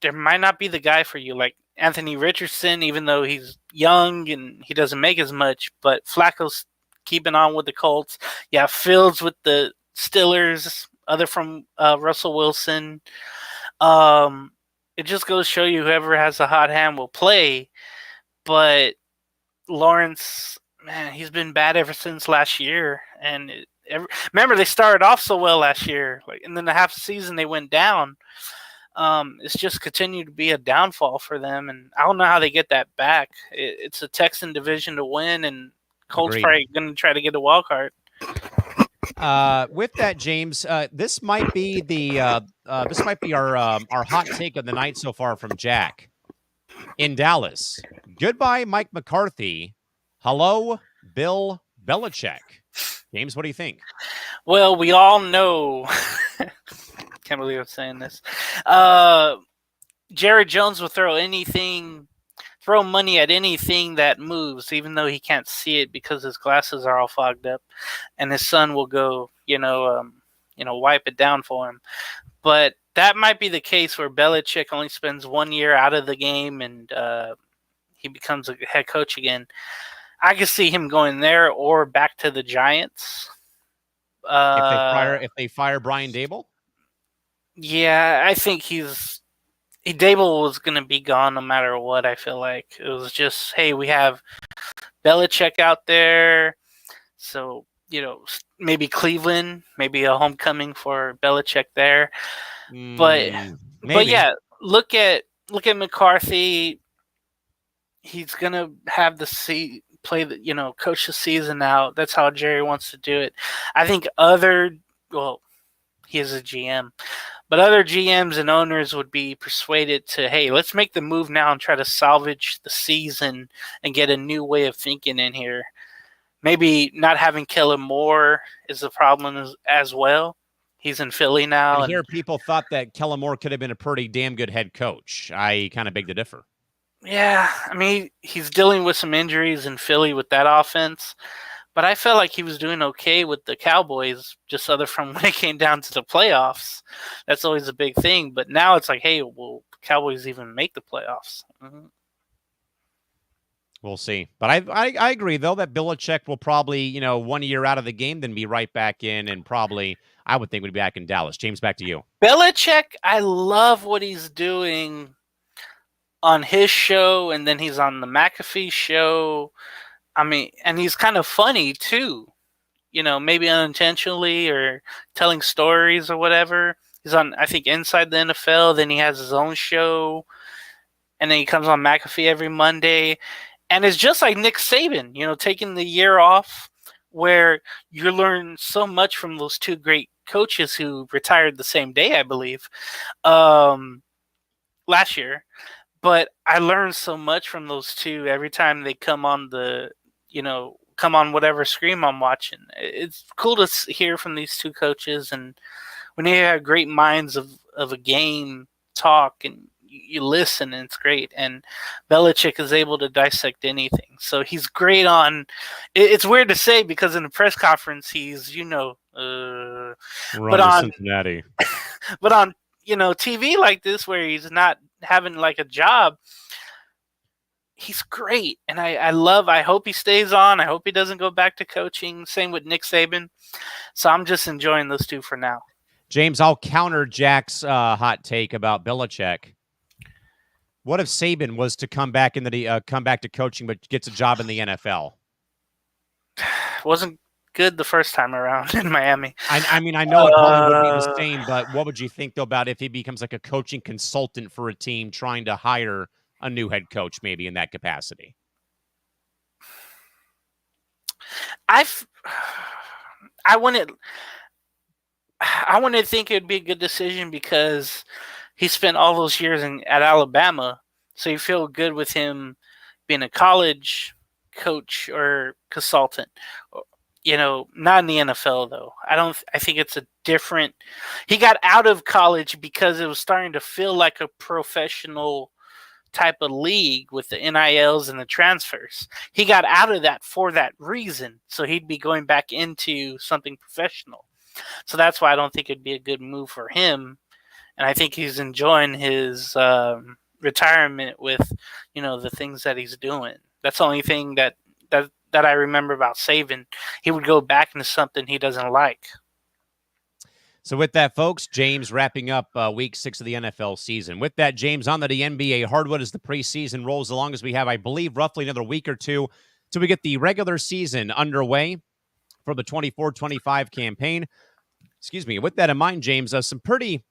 there might not be the guy for you. Like Anthony Richardson, even though he's young and he doesn't make as much, but Flacco's keeping on with the Colts. Yeah, Fields with the Steelers, other from Russell Wilson. It just goes to show you whoever has a hot hand will play. But Lawrence, man, he's been bad ever since last year. And remember, they started off so well last year, and then the half season they went down. It's just continued to be a downfall for them, and I don't know how they get that back. It's a Texan division to win, and Colts probably going to try to get a wild card. With that, James, this might be our hot take of the night so far from Jack in Dallas. Goodbye, Mike McCarthy. Hello, Bill Belichick. James, what do you think? Well, we all know. Can't believe I'm saying this. Jared Jones will throw money at anything that moves, even though he can't see it because his glasses are all fogged up, and his son will go, wipe it down for him. But that might be the case where Belichick only spends 1 year out of the game and he becomes a head coach again. I could see him going there or back to the Giants. If they fire Brian Daboll? Yeah, I think Daboll was going to be gone no matter what, I feel like. It was just, hey, we have Belichick out there. So, maybe Cleveland, maybe a homecoming for Belichick there. But yeah, look at McCarthy. He's going to have coach the season out. That's how Jerry wants to do it. I think other well, he is a GM, but other GMs and owners would be persuaded to, hey, let's make the move now and try to salvage the season and get a new way of thinking in here. Maybe not having Kellen Moore is the problem as well. He's in Philly now. And And here people thought that Kellen Moore could have been a pretty damn good head coach. I kind of beg to differ. yeah, I mean, he's dealing with some injuries in Philly with that offense. But I felt like he was doing okay with the Cowboys, just other from when it came down to the playoffs. That's always a big thing. But now it's like, hey, will Cowboys even make the playoffs? Mm-hmm. We'll see. But I agree, though, that Belichick will probably, 1 year out of the game, then be right back in, and probably, I would think, would be back in Dallas. James, back to you. Belichick, I love what he's doing on his show, and then he's on the McAfee show. I mean, and he's kind of funny, too. Maybe unintentionally or telling stories or whatever. He's on, I think, Inside the NFL. Then he has his own show. And then he comes on McAfee every Monday. And it's just like Nick Saban, taking the year off where you learn so much from those two great coaches who retired the same day, I believe, last year. But I learned so much from those two every time they come on come on whatever screen I'm watching. It's cool to hear from these two coaches, and when they have great minds of a game talk and you listen, and it's great. And Belichick is able to dissect anything, so he's great on. It's weird to say because in the press conference he's Run but to on Cincinnati. but on TV like this where he's not having like a job, he's great. And I hope he stays on. I hope he doesn't go back to coaching. Same with Nick Saban. So I'm just enjoying those two for now. James, I'll counter Jack's hot take about Belichick. What if Saban was to come back to coaching, but gets a job in the NFL? Wasn't good the first time around in Miami. I mean, I know it probably would be the same, but what would you think, though, about if he becomes like a coaching consultant for a team trying to hire a new head coach, maybe in that capacity? I wouldn't think it'd be a good decision because he spent all those years at Alabama, so you feel good with him being a college coach or consultant. Not in the NFL though. I think it's a different. He got out of college because it was starting to feel like a professional type of league with the NILs and the transfers. He got out of that for that reason, so he'd be going back into something professional. So that's why I don't think it'd be a good move for him. And I think he's enjoying his retirement with, the things that he's doing. That's the only thing that I remember about Saban. He would go back into something he doesn't like. So with that, folks, James wrapping up week 6 of the NFL season. With that, James, on to the NBA hardwood as the preseason rolls along, as we have, I believe, roughly another week or two till we get the regular season underway for the 24-25 campaign. Excuse me. With that in mind, James, some pretty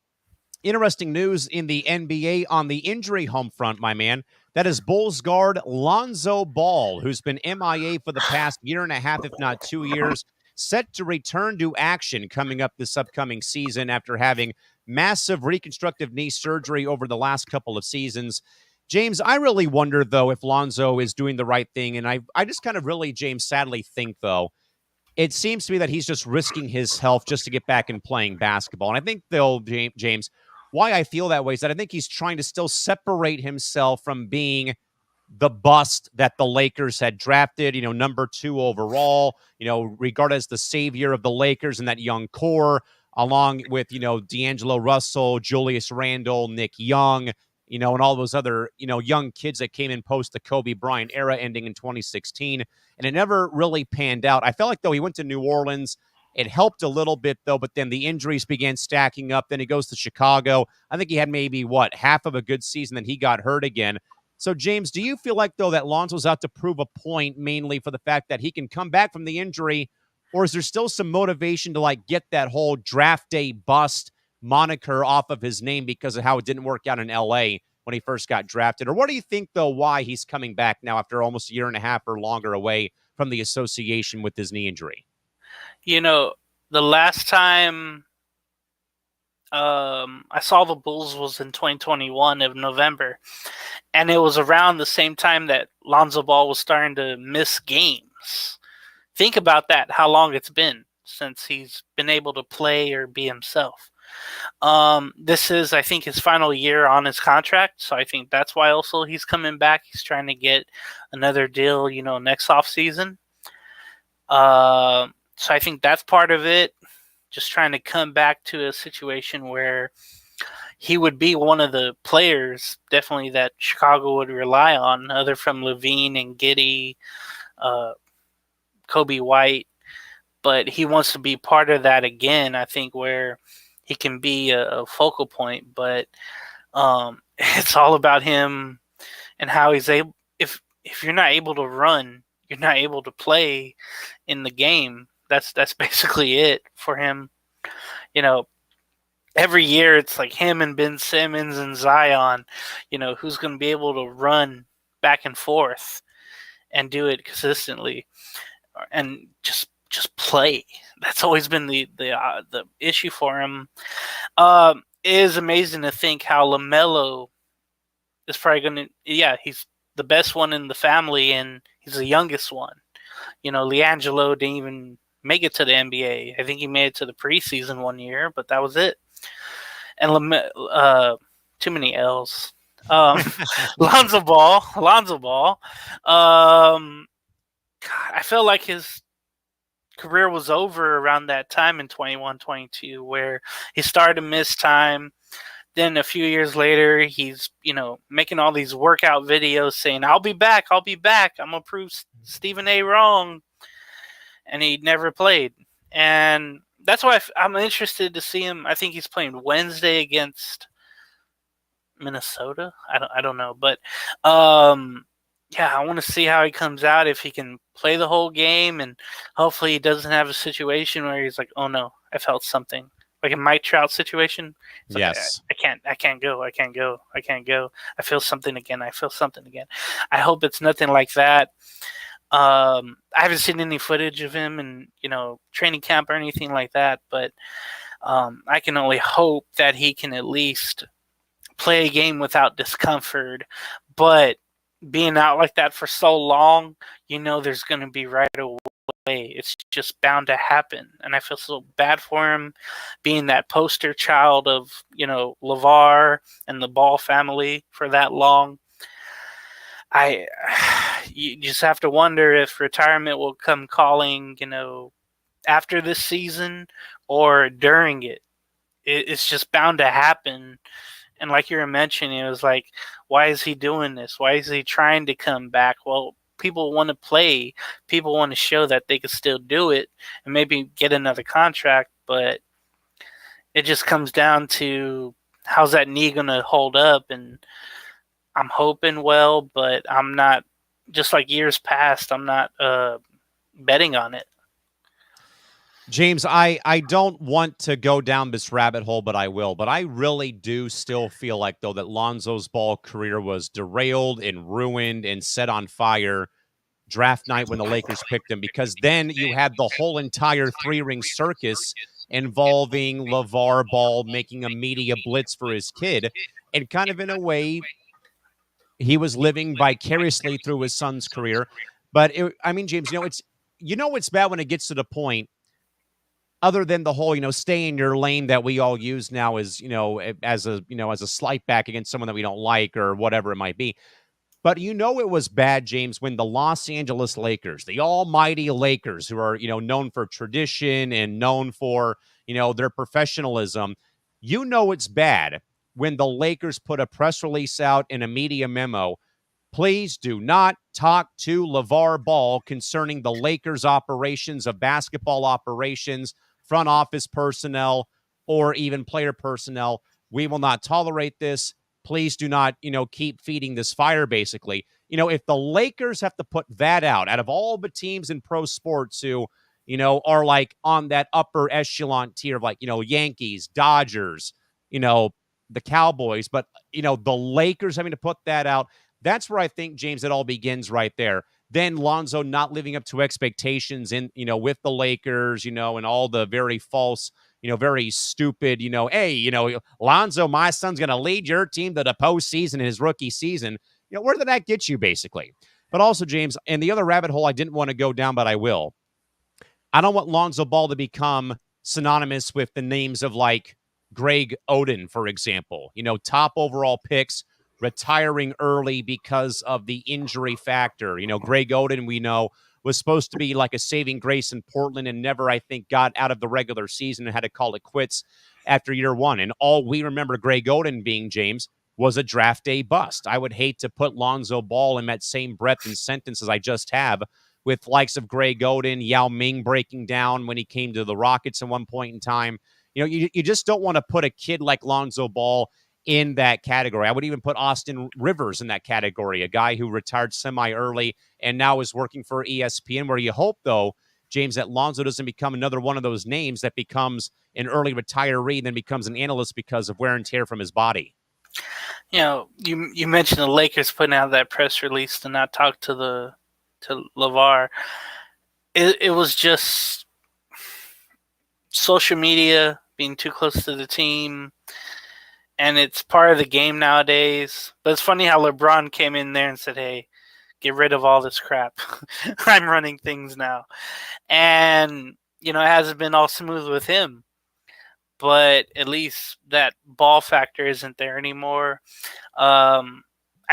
interesting news in the NBA on the injury home front, my man. That is Bulls guard Lonzo Ball, who's been MIA for the past year and a half, if not 2 years, set to return to action coming up this upcoming season after having massive reconstructive knee surgery over the last couple of seasons. James, I really wonder, though, if Lonzo is doing the right thing. And I just kind of really, James, sadly think, though, it seems to me that he's just risking his health just to get back and playing basketball. And I think, though, James, why I feel that way is that I think he's trying to still separate himself from being the bust that the Lakers had drafted, number 2 overall, regarded as the savior of the Lakers and that young core, along with, D'Angelo Russell, Julius Randle, Nick Young, and all those other, young kids that came in post the Kobe Bryant era ending in 2016. And it never really panned out. I felt like, though, he went to New Orleans. It helped a little bit, though, but then the injuries began stacking up. Then he goes to Chicago. I think he had maybe, half of a good season, then he got hurt again. So, James, do you feel like, though, that Lonzo's out to prove a point mainly for the fact that he can come back from the injury, or is there still some motivation to, get that whole draft day bust moniker off of his name because of how it didn't work out in L.A. when he first got drafted? Or what do you think, though, why he's coming back now after almost a year and a half or longer away from the association with his knee injury? The the last time I saw the Bulls was in 2021 of November, and it was around the same time that Lonzo Ball was starting to miss games. Think about that, how long it's been since he's been able to play or be himself. This is, I think, his final year on his contract, so I think that's why also he's coming back. He's trying to get another deal, next offseason. So I think that's part of it. Just trying to come back to a situation where he would be one of the players, definitely, that Chicago would rely on, other from Levine and Giddey, Kobe White. But he wants to be part of that again, I think, where he can be a focal point. But it's all about him and how he's able. If you're not able to run, you're not able to play in the game. That's basically it for him. Every year it's like him and Ben Simmons and Zion. Who's going to be able to run back and forth and do it consistently and just play. That's always been the issue for him. It is amazing to think how LaMelo is probably going to. Yeah, he's the best one in the family, and he's the youngest one. LiAngelo didn't even make it to the NBA. I think he made it to the preseason one year, but that was it. And too many L's. Lonzo Ball. God, I felt like his career was over around that time in 21-22, where he started to miss time. Then a few years later, he's making all these workout videos saying, "I'll be back. I'm gonna prove Stephen A. wrong," and he never played. And that's why I'm interested to see him. I think he's playing Wednesday against Minnesota. I don't know, but yeah, I want to see how he comes out, if he can play the whole game, and hopefully he doesn't have a situation where he's like, "Oh no, I felt something," like a Mike Trout situation. It's yes, like, I can't go. I feel something again. I hope it's nothing like that. I haven't seen any footage of him in training camp or anything like that, but I can only hope that he can at least play a game without discomfort. But being out like that for so long, there's going to be right away. It's just bound to happen, and I feel so bad for him, being that poster child of LeVar and the Ball family for that long. You just have to wonder if retirement will come calling, after this season or during it. It's just bound to happen. And like you were mentioning, it was like, why is he doing this? Why is he trying to come back? Well, people want to play. People want to show that they can still do it and maybe get another contract. But it just comes down to, how's that knee going to hold up? And I'm hoping well, but I'm not, just like years past, I'm not betting on it. James, I don't want to go down this rabbit hole, but I will. But I really do still feel like, though, that Lonzo's Ball career was derailed and ruined and set on fire draft night when the Lakers picked him, because then you had the whole entire three-ring circus involving LeVar Ball making a media blitz for his kid. And kind of in a way, he was living vicariously through his son's career. But, James, it's bad when it gets to the point, other than the whole, stay in your lane that we all use now as a slight back against someone that we don't like or whatever it might be. But it was bad, James, when the Los Angeles Lakers, the almighty Lakers, who are, known for tradition and known for, their professionalism, it's bad when the Lakers put a press release out in a media memo. Please do not talk to LeVar Ball concerning the Lakers' operations of basketball operations, front office personnel, or even player personnel. We will not tolerate this. Please do not, keep feeding this fire, basically. If the Lakers have to put that out of all the teams in pro sports who, are like on that upper echelon tier of like, Yankees, Dodgers, the Cowboys, but, the Lakers having to put that out, that's where I think, James, it all begins right there. then Lonzo not living up to expectations in, with the Lakers, and all the very false, very stupid, hey, Lonzo, my son's going to lead your team to the postseason in his rookie season. Where did that get you, basically? But also, James, and the other rabbit hole I didn't want to go down, but I will. I don't want Lonzo Ball to become synonymous with the names of like Greg Oden, for example. Top overall picks retiring early because of the injury factor. Greg Oden, we know, was supposed to be like a saving grace in Portland and never, I think, got out of the regular season and had to call it quits after year one. And all we remember Greg Oden being, James, was a draft day bust. I would hate to put Lonzo Ball in that same breadth and sentence as I just have with likes of Greg Oden, Yao Ming breaking down when he came to the Rockets at one point in time. You just don't want to put a kid like Lonzo Ball in that category. I would even put Austin Rivers in that category, a guy who retired semi-early and now is working for ESPN, where you hope, though, James, that Lonzo doesn't become another one of those names that becomes an early retiree and then becomes an analyst because of wear and tear from his body. You mentioned the Lakers putting out that press release to not talk to LeVar. It was just social media being too close to the team, and it's part of the game nowadays. But it's funny how LeBron came in there and said, hey, get rid of all this crap. I'm running things now. And, it hasn't been all smooth with him. But at least that ball factor isn't there anymore. I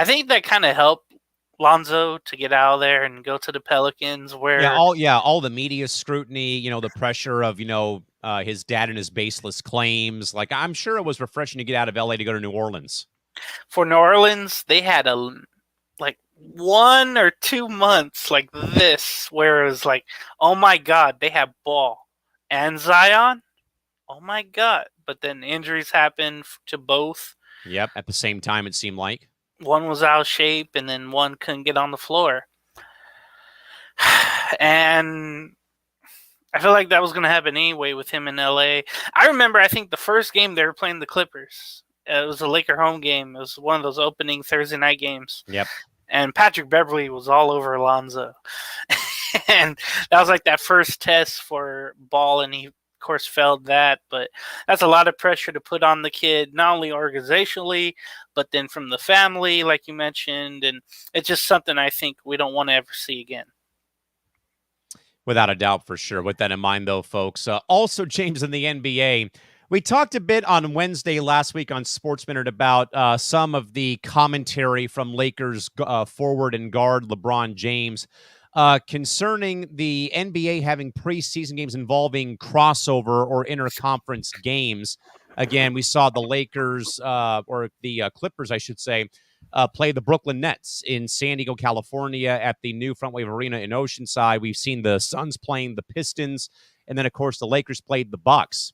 think that kind of helped Lonzo to get out of there and go to the Pelicans, where all the media scrutiny, the pressure of his dad and his baseless claims. Like, I'm sure it was refreshing to get out of LA to go to New Orleans. For New Orleans, they had 1 or 2 months like this where it was like, oh my God, they have Ball and Zion. Oh my God. But then injuries happened to both. Yep. At the same time, it seemed like. One was out of shape and then one couldn't get on the floor. And I feel like that was going to happen anyway with him in LA. I remember, I think the first game they were playing the Clippers. It was a Laker home game. It was one of those opening Thursday night games. Yep. And Patrick Beverley was all over Alonzo. And that was like that first test for Ball, and he, of course, failed that. But that's a lot of pressure to put on the kid, not only organizationally, but then from the family, like you mentioned. And it's just something I think we don't want to ever see again. Without a doubt, for sure. With that in mind, though, folks. Also, James, in the NBA, we talked a bit on Wednesday last week on SportsMinute about some of the commentary from Lakers forward and guard LeBron James concerning the NBA having preseason games involving crossover or interconference games. Again, we saw the Lakers, or the Clippers, I should say, play the Brooklyn Nets in San Diego, California at the new Front Wave Arena in Oceanside. We've seen the Suns playing the Pistons. And then, of course, the Lakers played the Bucks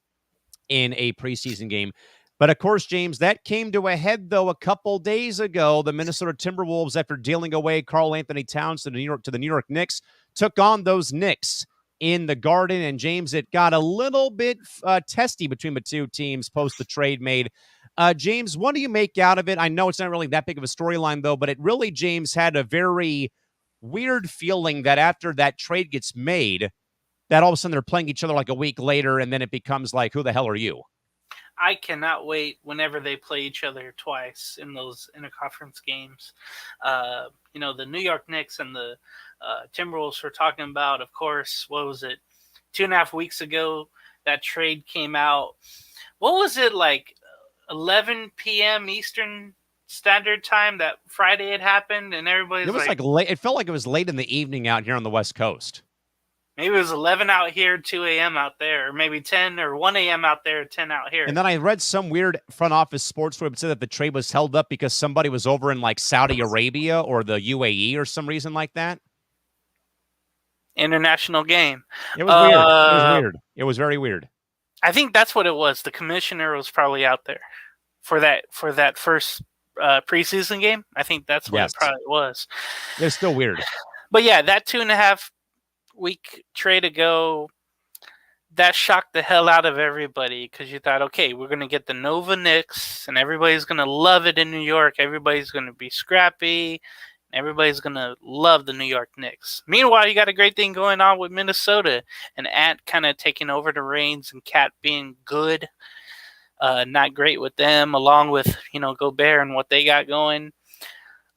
in a preseason game. But, of course, James, that came to a head, though, a couple days ago. The Minnesota Timberwolves, after dealing away Karl Anthony Towns to the New York Knicks, took on those Knicks in the Garden. And, James, it got a little bit testy between the two teams post the trade made. James, what do you make out of it? I know it's not really that big of a storyline, though, but it really, James, had a very weird feeling that after that trade gets made, that all of a sudden they're playing each other like a week later, and then it becomes like, who the hell are you? I cannot wait whenever they play each other twice in those interconference games. The New York Knicks and the Timberwolves were talking about, of course, what was it, 2.5 weeks ago, that trade came out. What was it, like 11 p.m. Eastern Standard Time that Friday had happened, and everybody's it was like late. It felt like it was late in the evening out here on the West Coast. Maybe it was 11 out here, 2 a.m. out there, or maybe 10 or 1 a.m. out there, 10 out here. And then I read some weird front office sports story that said that the trade was held up because somebody was over in like Saudi Arabia or the UAE or some reason like that. International game. It was weird. It was weird. It was very weird. I think that's what it was. The commissioner was probably out there for that first preseason game. I think that's what it probably was. It's still weird. But yeah, that 2.5 week trade ago, that shocked the hell out of everybody because you thought, okay, we're going to get the Nova Knicks and everybody's going to love it in New York. Everybody's going to be scrappy. Everybody's going to love the New York Knicks. Meanwhile, you got a great thing going on with Minnesota, and Ant kind of taking over the reins and Cat being good. Not great with them, along with, Gobert and what they got going.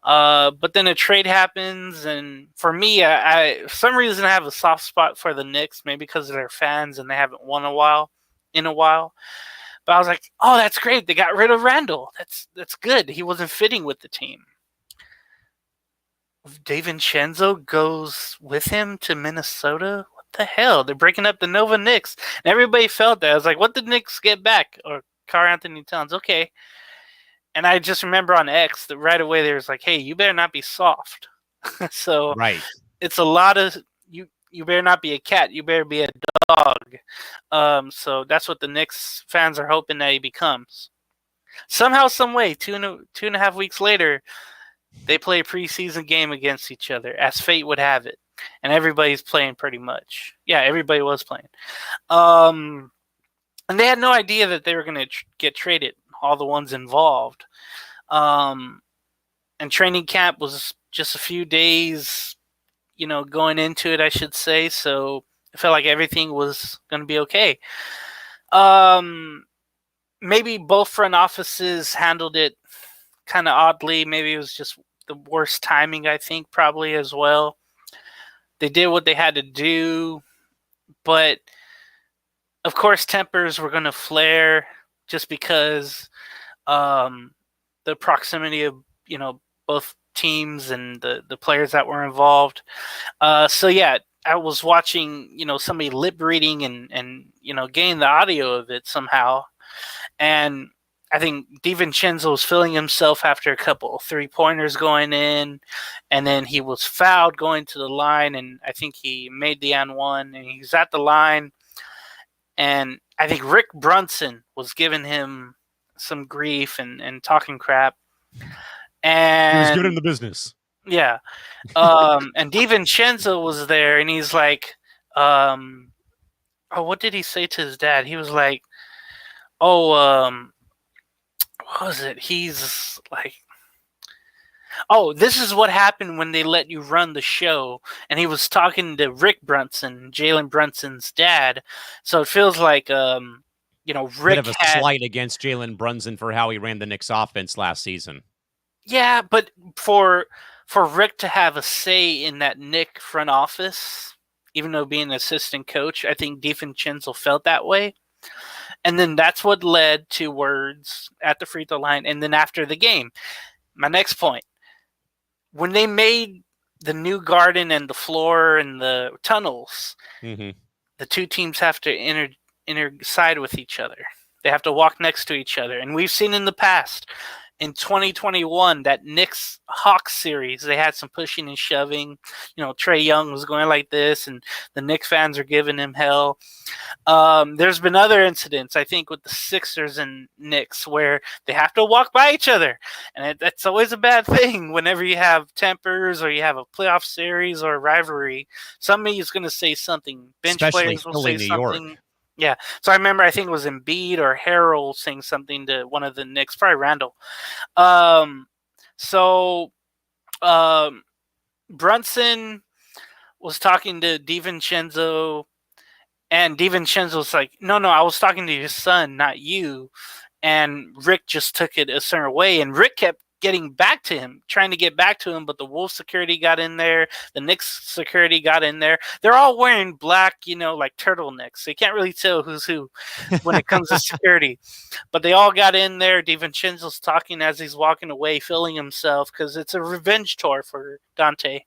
But then a trade happens, and for me, I for some reason I have a soft spot for the Knicks, maybe because of their fans and they haven't won in a while. But I was like, oh, that's great. They got rid of Randall. That's good. He wasn't fitting with the team. DiVincenzo goes with him to Minnesota? What the hell? They're breaking up the Nova Knicks. And everybody felt that. I was like, what did Knicks get back? Or Karl-Anthony Towns. Okay. And I just remember on X that right away there was like, hey, you better not be soft. So Right. It's a lot of you better not be a cat. You better be a dog. So that's what the Knicks fans are hoping that he becomes. Somehow, some way, two and a half weeks later, they play a preseason game against each other, as fate would have it. And everybody's playing pretty much. Yeah, everybody was playing. And they had no idea that they were going to get traded, all the ones involved. And training camp was just a few days, going into it, I should say. So I felt like everything was going to be okay. Maybe both front offices handled it kind of oddly. Maybe it was just the worst timing, I think, probably as well. They did what they had to do, but of course tempers were going to flare just because the proximity of, both teams and the players that were involved. So yeah, I was watching, somebody lip reading and getting the audio of it somehow. And I think DiVincenzo was feeling himself after a couple 3-pointers going in, and then he was fouled going to the line, and I think he made the and one, and he's at the line, and I think Rick Brunson was giving him some grief and talking crap. And he was giving him the business. Yeah. And DiVincenzo was there, and he's like, what did he say to his dad? He was like, what was it? He's like, this is what happened when they let you run the show. And he was talking to Rick Brunson, Jalen Brunson's dad. So it feels like, Rick bit of a slight against Jalen Brunson for how he ran the Knicks offense last season. Yeah, but for Rick to have a say in that Knick front office, even though being an assistant coach, I think DiVincenzo felt that way. And then that's what led to words at the free throw line. And then after the game, my next point, when they made the new garden and the floor and the tunnels, the two teams have to interside with each other. They have to walk next to each other. And we've seen in the past, in 2021, that Knicks Hawks series, they had some pushing and shoving. Trae Young was going like this, and the Knicks fans are giving him hell. There's been other incidents, I think, with the Sixers and Knicks where they have to walk by each other. And that's always a bad thing whenever you have tempers or you have a playoff series or a rivalry. Somebody is going to say something. Bench Especially players will say New something. York. Yeah. So I remember, I think it was Embiid or Harrell saying something to one of the Knicks, probably Randall. Brunson was talking to DiVincenzo, and DiVincenzo's like, no, I was talking to your son, not you. And Rick just took it a certain way, and Rick kept getting back to him, trying to get back to him, but the Wolves security got in there, the Knicks security got in there. They're all wearing black, like turtlenecks. So you can't really tell who's who when it comes to security. But they all got in there. DiVincenzo's talking as he's walking away, feeling himself, because it's a revenge tour for Dante.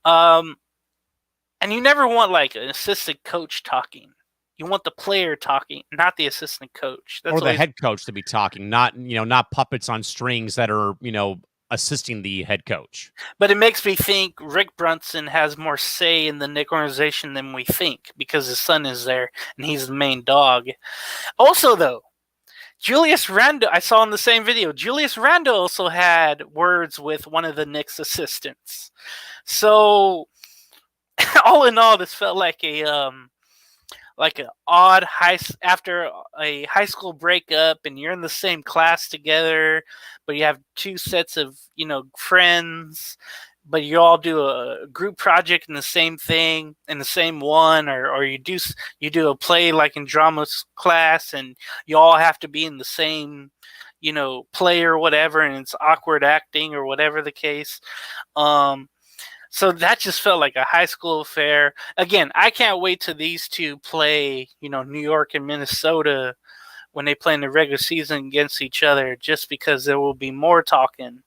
And you never want like an assistant coach talking. You want the player talking, not the assistant coach. Or the head coach to be talking, not puppets on strings that are, assisting the head coach. But it makes me think Rick Brunson has more say in the Knick organization than we think, because his son is there and he's the main dog. Also, though, Julius Randle, I saw in the same video, Julius Randle also had words with one of the Knicks assistants. So all in all, this felt like a like an after a high school breakup, and you're in the same class together, but you have two sets of friends, but you all do a group project in the same thing in the same one, or you do a play like in drama class, and you all have to be in the same play or whatever, and it's awkward acting or whatever the case. So that just felt like a high school affair. Again, I can't wait till these two play, New York and Minnesota when they play in the regular season against each other, just because there will be more talking.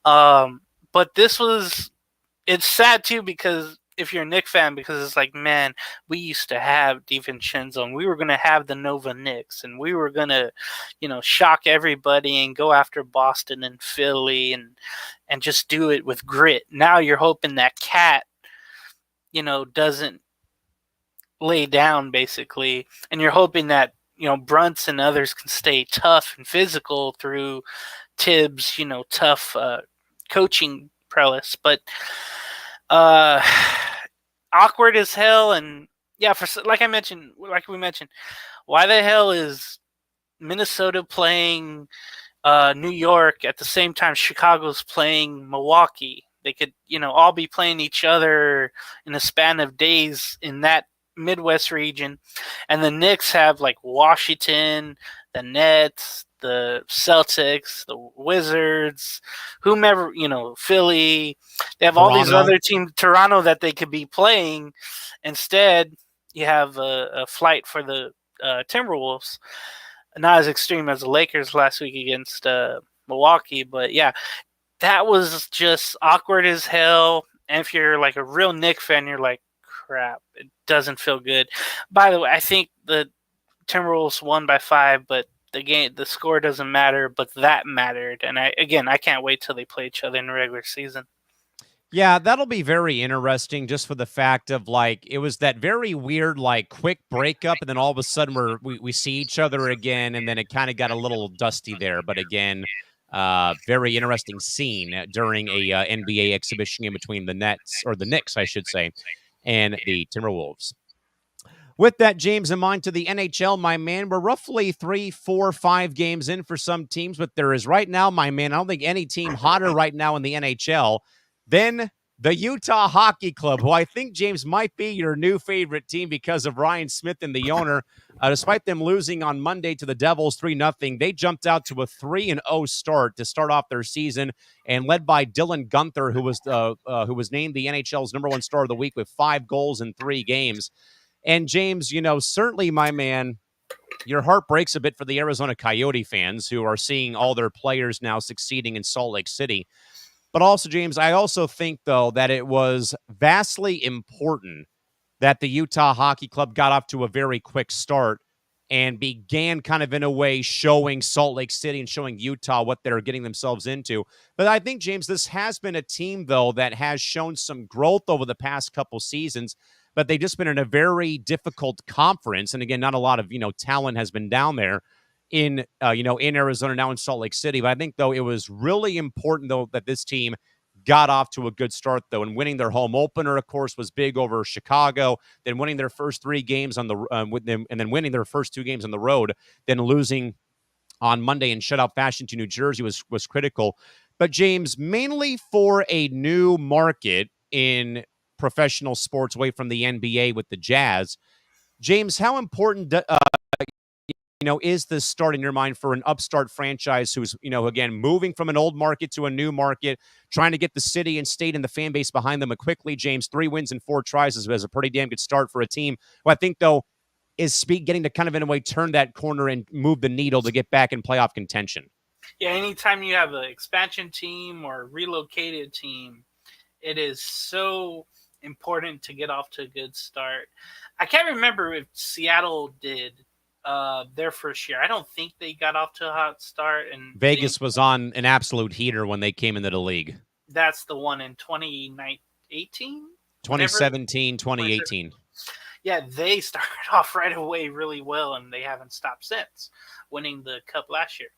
But it's sad too, because if you're a Knicks fan, because it's like, man, we used to have DiVincenzo, and we were going to have the Nova Knicks, and we were going to, shock everybody and go after Boston and Philly and just do it with grit. Now you're hoping that Cat, doesn't lay down, basically, and you're hoping that, Brunson and others can stay tough and physical through Tibbs, tough coaching prowess. But awkward as hell. And yeah, like we mentioned, why the hell is Minnesota playing New York at the same time Chicago's playing Milwaukee? They could all be playing each other in a span of days in that Midwest region, and the Knicks have like Washington, the Nets, the Celtics, the Wizards, whomever, Philly. They have all these other teams, Toronto, that they could be playing. Instead, you have a flight for the Timberwolves. Not as extreme as the Lakers last week against Milwaukee, but yeah, that was just awkward as hell. And if you're like a real Knicks fan, you're like, crap, it doesn't feel good. By the way, I think the Timberwolves won by 5, but the score doesn't matter, but that mattered. And I can't wait till they play each other in the regular season. Yeah, that'll be very interesting, just for the fact of like it was that very weird like quick breakup, and then all of a sudden we see each other again, and then it kind of got a little dusty there. But again, very interesting scene during a NBA exhibition game between the Knicks, I should say, and the Timberwolves. With that, James, in mind, to the NHL, my man, we're roughly 3, 4, 5 games in for some teams, but there is right now, my man, I don't think any team hotter right now in the NHL than the Utah Hockey Club, who I think, James, might be your new favorite team because of Ryan Smith and the owner. Despite them losing on Monday to the Devils 3-0, they jumped out to a 3-0 start to start off their season, and led by Dylan Guenther, who was named the NHL's #1 star of the week with 5 goals in 3 games. And James, certainly, my man, your heart breaks a bit for the Arizona Coyote fans who are seeing all their players now succeeding in Salt Lake City. But also, James, I also think, though, that it was vastly important that the Utah Hockey Club got off to a very quick start and began kind of in a way showing Salt Lake City and showing Utah what they're getting themselves into. But I think, James, this has been a team, though, that has shown some growth over the past couple seasons, but they've just been in a very difficult conference. And again, not a lot of, talent has been down there in Arizona, now in Salt Lake City. But I think, though, it was really important, though, that this team got off to a good start, though, and winning their home opener, of course, was big over Chicago. Then winning their first 3 games on the with them, and then winning their first 2 games on the road, then losing on Monday in shutout fashion to New Jersey was critical. But James, mainly for a new market in professional sports away from the NBA with the Jazz, James, how important is this start in your mind for an upstart franchise who's, again, moving from an old market to a new market, trying to get the city and state and the fan base behind them quickly? James, 3 wins and 4 tries is a pretty damn good start for a team who I think, though, is getting to kind of, in a way, turn that corner and move the needle to get back in playoff contention. Yeah, anytime you have an expansion team or a relocated team, it is so important to get off to a good start. I can't remember if Seattle did their first year. I don't think they got off to a hot start. And Vegas was on an absolute heater when they came into the league. That's the one in 2018? 2017, 2018. Yeah, they started off right away really well, and they haven't stopped since, winning the Cup last year.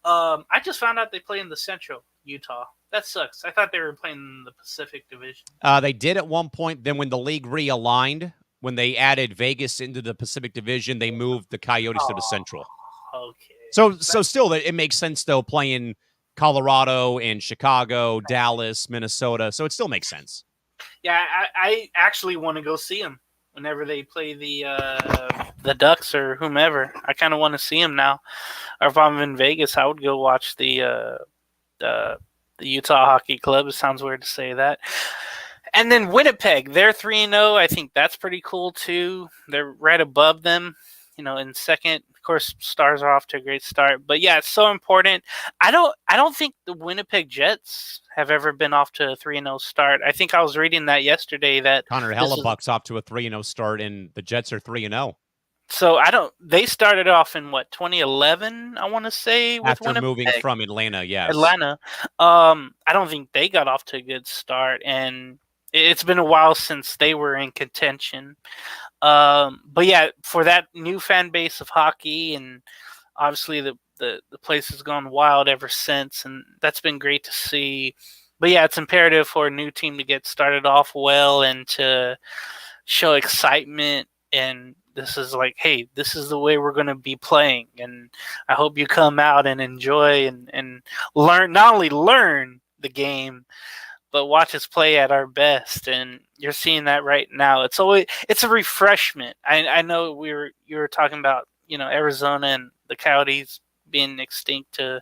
I just found out they play in the Central, Utah. That sucks. I thought they were playing in the Pacific Division. They did at one point. Then when the league realigned, when they added Vegas into the Pacific Division, they moved the Coyotes to the Central. Okay. So still, it makes sense though playing Colorado and Chicago, Dallas, Minnesota. So it still makes sense. Yeah, I actually want to go see them whenever they play the Ducks or whomever. I kind of want to see them now. Or if I'm in Vegas, I would go watch the Utah Hockey Club. It sounds weird to say that. And then Winnipeg, they're 3-0. I think that's pretty cool too. They're right above them, in second. Of course, Stars are off to a great start. But yeah, it's so important. I don't think the Winnipeg Jets have ever been off to a 3-0 start. I think I was reading that yesterday that Connor Hellebuck's off to a 3-0 start, and the Jets are 3-0. So they started off in 2011, I want to say, with After Winnipeg. moving from Atlanta, yes. Atlanta. I don't think they got off to a good start, and it's been a while since they were in contention. But yeah, for that new fan base of hockey, and obviously the place has gone wild ever since, and that's been great to see. But yeah, it's imperative for a new team to get started off well and to show excitement. And this is like, hey, this is the way we're going to be playing. And I hope you come out and enjoy and learn, not only learn the game, but watch us play at our best. And you're seeing that right now. It's a refreshment. I know you were talking about, Arizona and the Coyotes being extinct to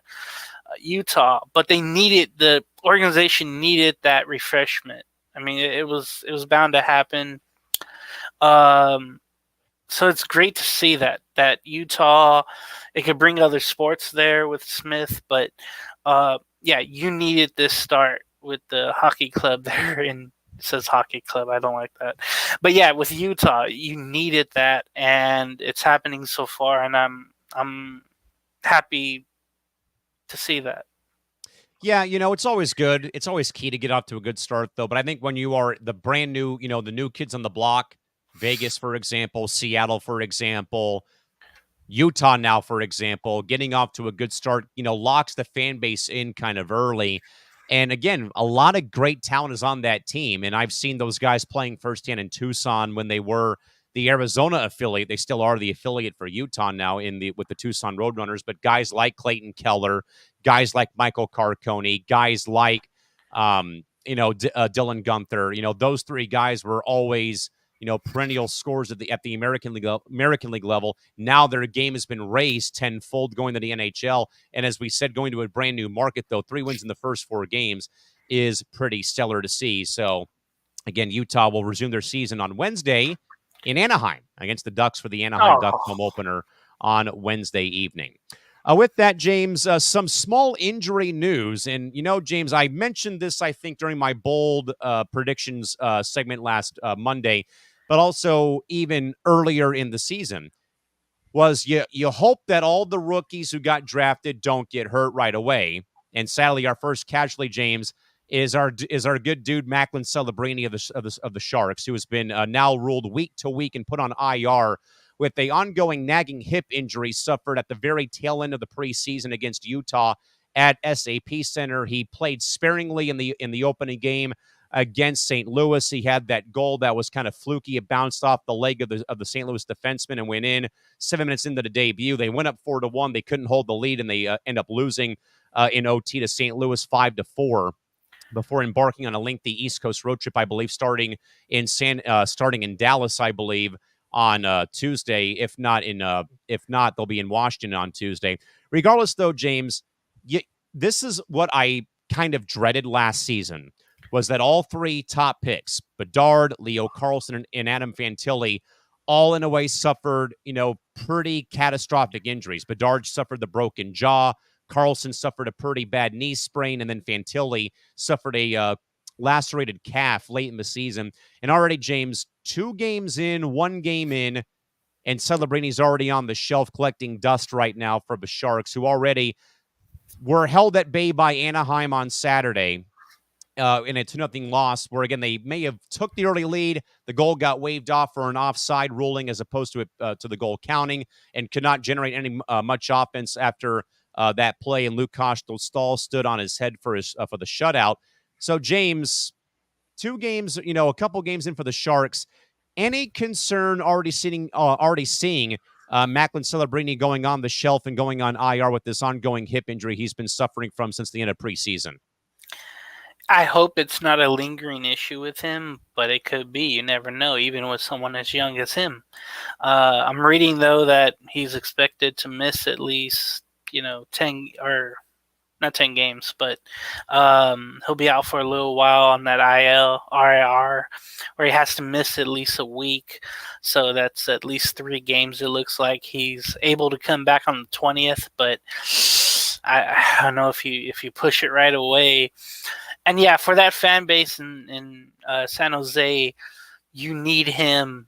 Utah, but the organization needed that refreshment. I mean, it was bound to happen. So it's great to see that Utah, it could bring other sports there with Smith, but yeah, you needed this start with the hockey club there, and it says hockey club. I don't like that, but yeah, with Utah, you needed that, and it's happening so far, and I'm happy to see that. Yeah, it's always good. It's always key to get off to a good start, though. But I think when you are the brand new, the new kids on the block, Vegas, for example, Seattle, for example, Utah now, for example, getting off to a good start, locks the fan base in kind of early. And again, a lot of great talent is on that team. And I've seen those guys playing firsthand in Tucson when they were the Arizona affiliate. They still are the affiliate for Utah now with the Tucson Roadrunners. But guys like Clayton Keller, guys like Michael Carcone, guys like, Dylan Gunther, those three guys were always, perennial scores at the American League level. Now their game has been raised tenfold going to the NHL. And as we said, going to a brand new market, though, 3 wins in the first 4 games is pretty stellar to see. So again, Utah will resume their season on Wednesday in Anaheim against the Ducks for the Anaheim Ducks home opener on Wednesday evening. With that, James, some small injury news. And, James, I mentioned this, I think, during my bold predictions segment last Monday, but also even earlier in the season, was you hope that all the rookies who got drafted don't get hurt right away. And sadly, our first casualty, James, is our good dude Macklin Celebrini of the Sharks, who has been now ruled week to week and put on IR with the ongoing nagging hip injury suffered at the very tail end of the preseason against Utah at SAP Center. He played sparingly in the opening game against St. Louis. He had that goal that was kind of fluky. It bounced off the leg of the St. Louis defenseman and went in. 7 minutes into the debut, they went up 4-1. They couldn't hold the lead, and they end up losing in OT to St. Louis 5-4. Before embarking on a lengthy East Coast road trip, I believe, starting in Dallas, I believe, on Tuesday. If not, they'll be in Washington on Tuesday. Regardless, though, James, this is what I kind of dreaded last season, was that all 3 top picks, Bedard, Leo Carlsson, and Adam Fantilli, all in a way suffered, pretty catastrophic injuries. Bedard suffered the broken jaw. Carlson suffered a pretty bad knee sprain, and then Fantilli suffered a lacerated calf late in the season. And already, James, 2 games in, 1 game in, and Celebrini's already on the shelf collecting dust right now for the Sharks, who already were held at bay by Anaheim on Saturday in a 2-0 loss, where, again, they may have took the early lead. The goal got waved off for an offside ruling as opposed to the goal counting, and could not generate any much offense after that play, and Lukas Stahl stood on his head for the shutout. So, James, 2 games, a couple games in for the Sharks, Any concern already seeing Macklin Celebrini going on the shelf and going on IR with this ongoing hip injury he's been suffering from since the end of preseason? I hope it's not a lingering issue with him, but it could be. You never know, even with someone as young as him. I'm reading though that he's expected to miss at least 10 or not 10 games, but he'll be out for a little while on that IR, where he has to miss at least a week. So that's at least 3 games. It looks like he's able to come back on the 20th, but I don't know if you push it right away. And yeah, for that fan base in San Jose, you need him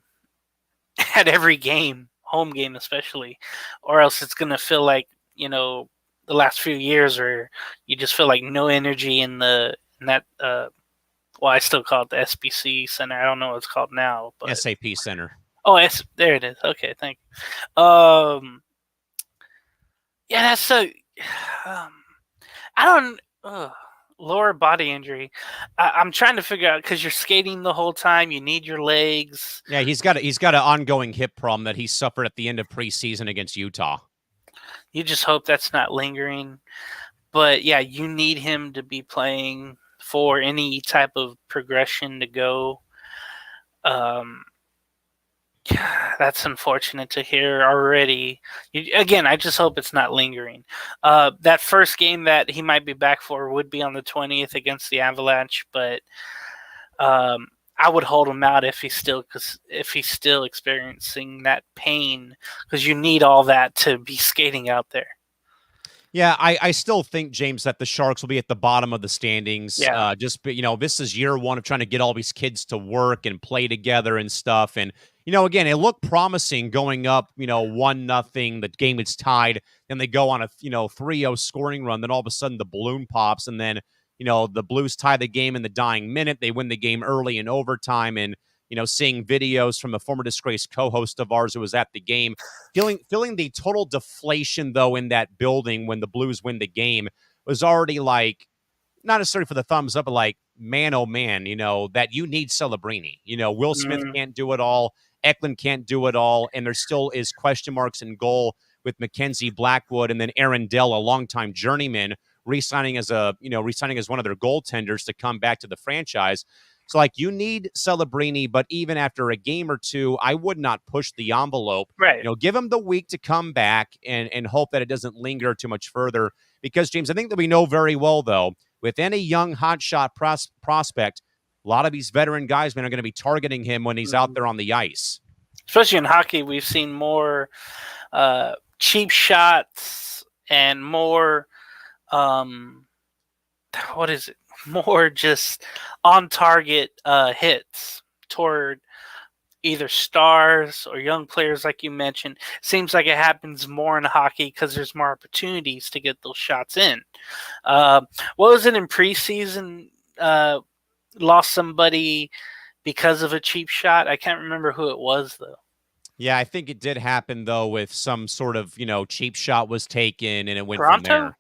at every game, home game especially, or else it's gonna feel like the last few years where you just feel like no energy in that. Well, I still call it the SBC Center. I don't know what it's called now, but SAP Center. oh, there it is. Okay, thank you. Yeah, that's so. I don't. Lower body injury. I'm trying to figure out because you're skating the whole time. You need your legs. Yeah, he's got an ongoing hip problem that he suffered at the end of preseason against Utah. You just hope that's not lingering. But yeah, you need him to be playing for any type of progression to go. That's unfortunate to hear already. Again, I just hope it's not lingering. That first game that he might be back for would be on the 20th against the Avalanche, but I would hold him out if he's still experiencing that pain, because you need all that to be skating out there. Yeah, I still think, James, that the Sharks will be at the bottom of the standings. Yeah. This is year one of trying to get all these kids to work and play together and stuff. And, again, it looked promising going up, 1-0. The game is tied. Then they go on a, 3-0 scoring run. Then all of a sudden the balloon pops. And then, the Blues tie the game in the dying minute. They win the game early in overtime. And, seeing videos from a former disgraced co-host of ours who was at the game, feeling the total deflation, though, in that building when the Blues win the game was already like, not necessarily for the thumbs up, but like, man, oh man, that you need Celebrini. Will Smith can't do it all. Eklund can't do it all. And there still is question marks in goal with Mackenzie Blackwood and then Aaron Dell, a longtime journeyman, re-signing as one of their goaltenders to come back to the franchise. So, you need Celebrini, but even after a game or two, I would not push the envelope. Right. Give him the week to come back and hope that it doesn't linger too much further. Because, James, I think that we know very well, though, with any young hotshot prospect, a lot of these veteran guys, are going to be targeting him when he's out there on the ice. Especially in hockey, we've seen more cheap shots and more, more just on-target hits toward either stars or young players, like you mentioned. Seems like it happens more in hockey because there's more opportunities to get those shots in. What was it in preseason? Lost somebody because of a cheap shot. I can't remember who it was, though. Yeah, I think it did happen, though, with some sort of, cheap shot was taken and it went Toronto? from there.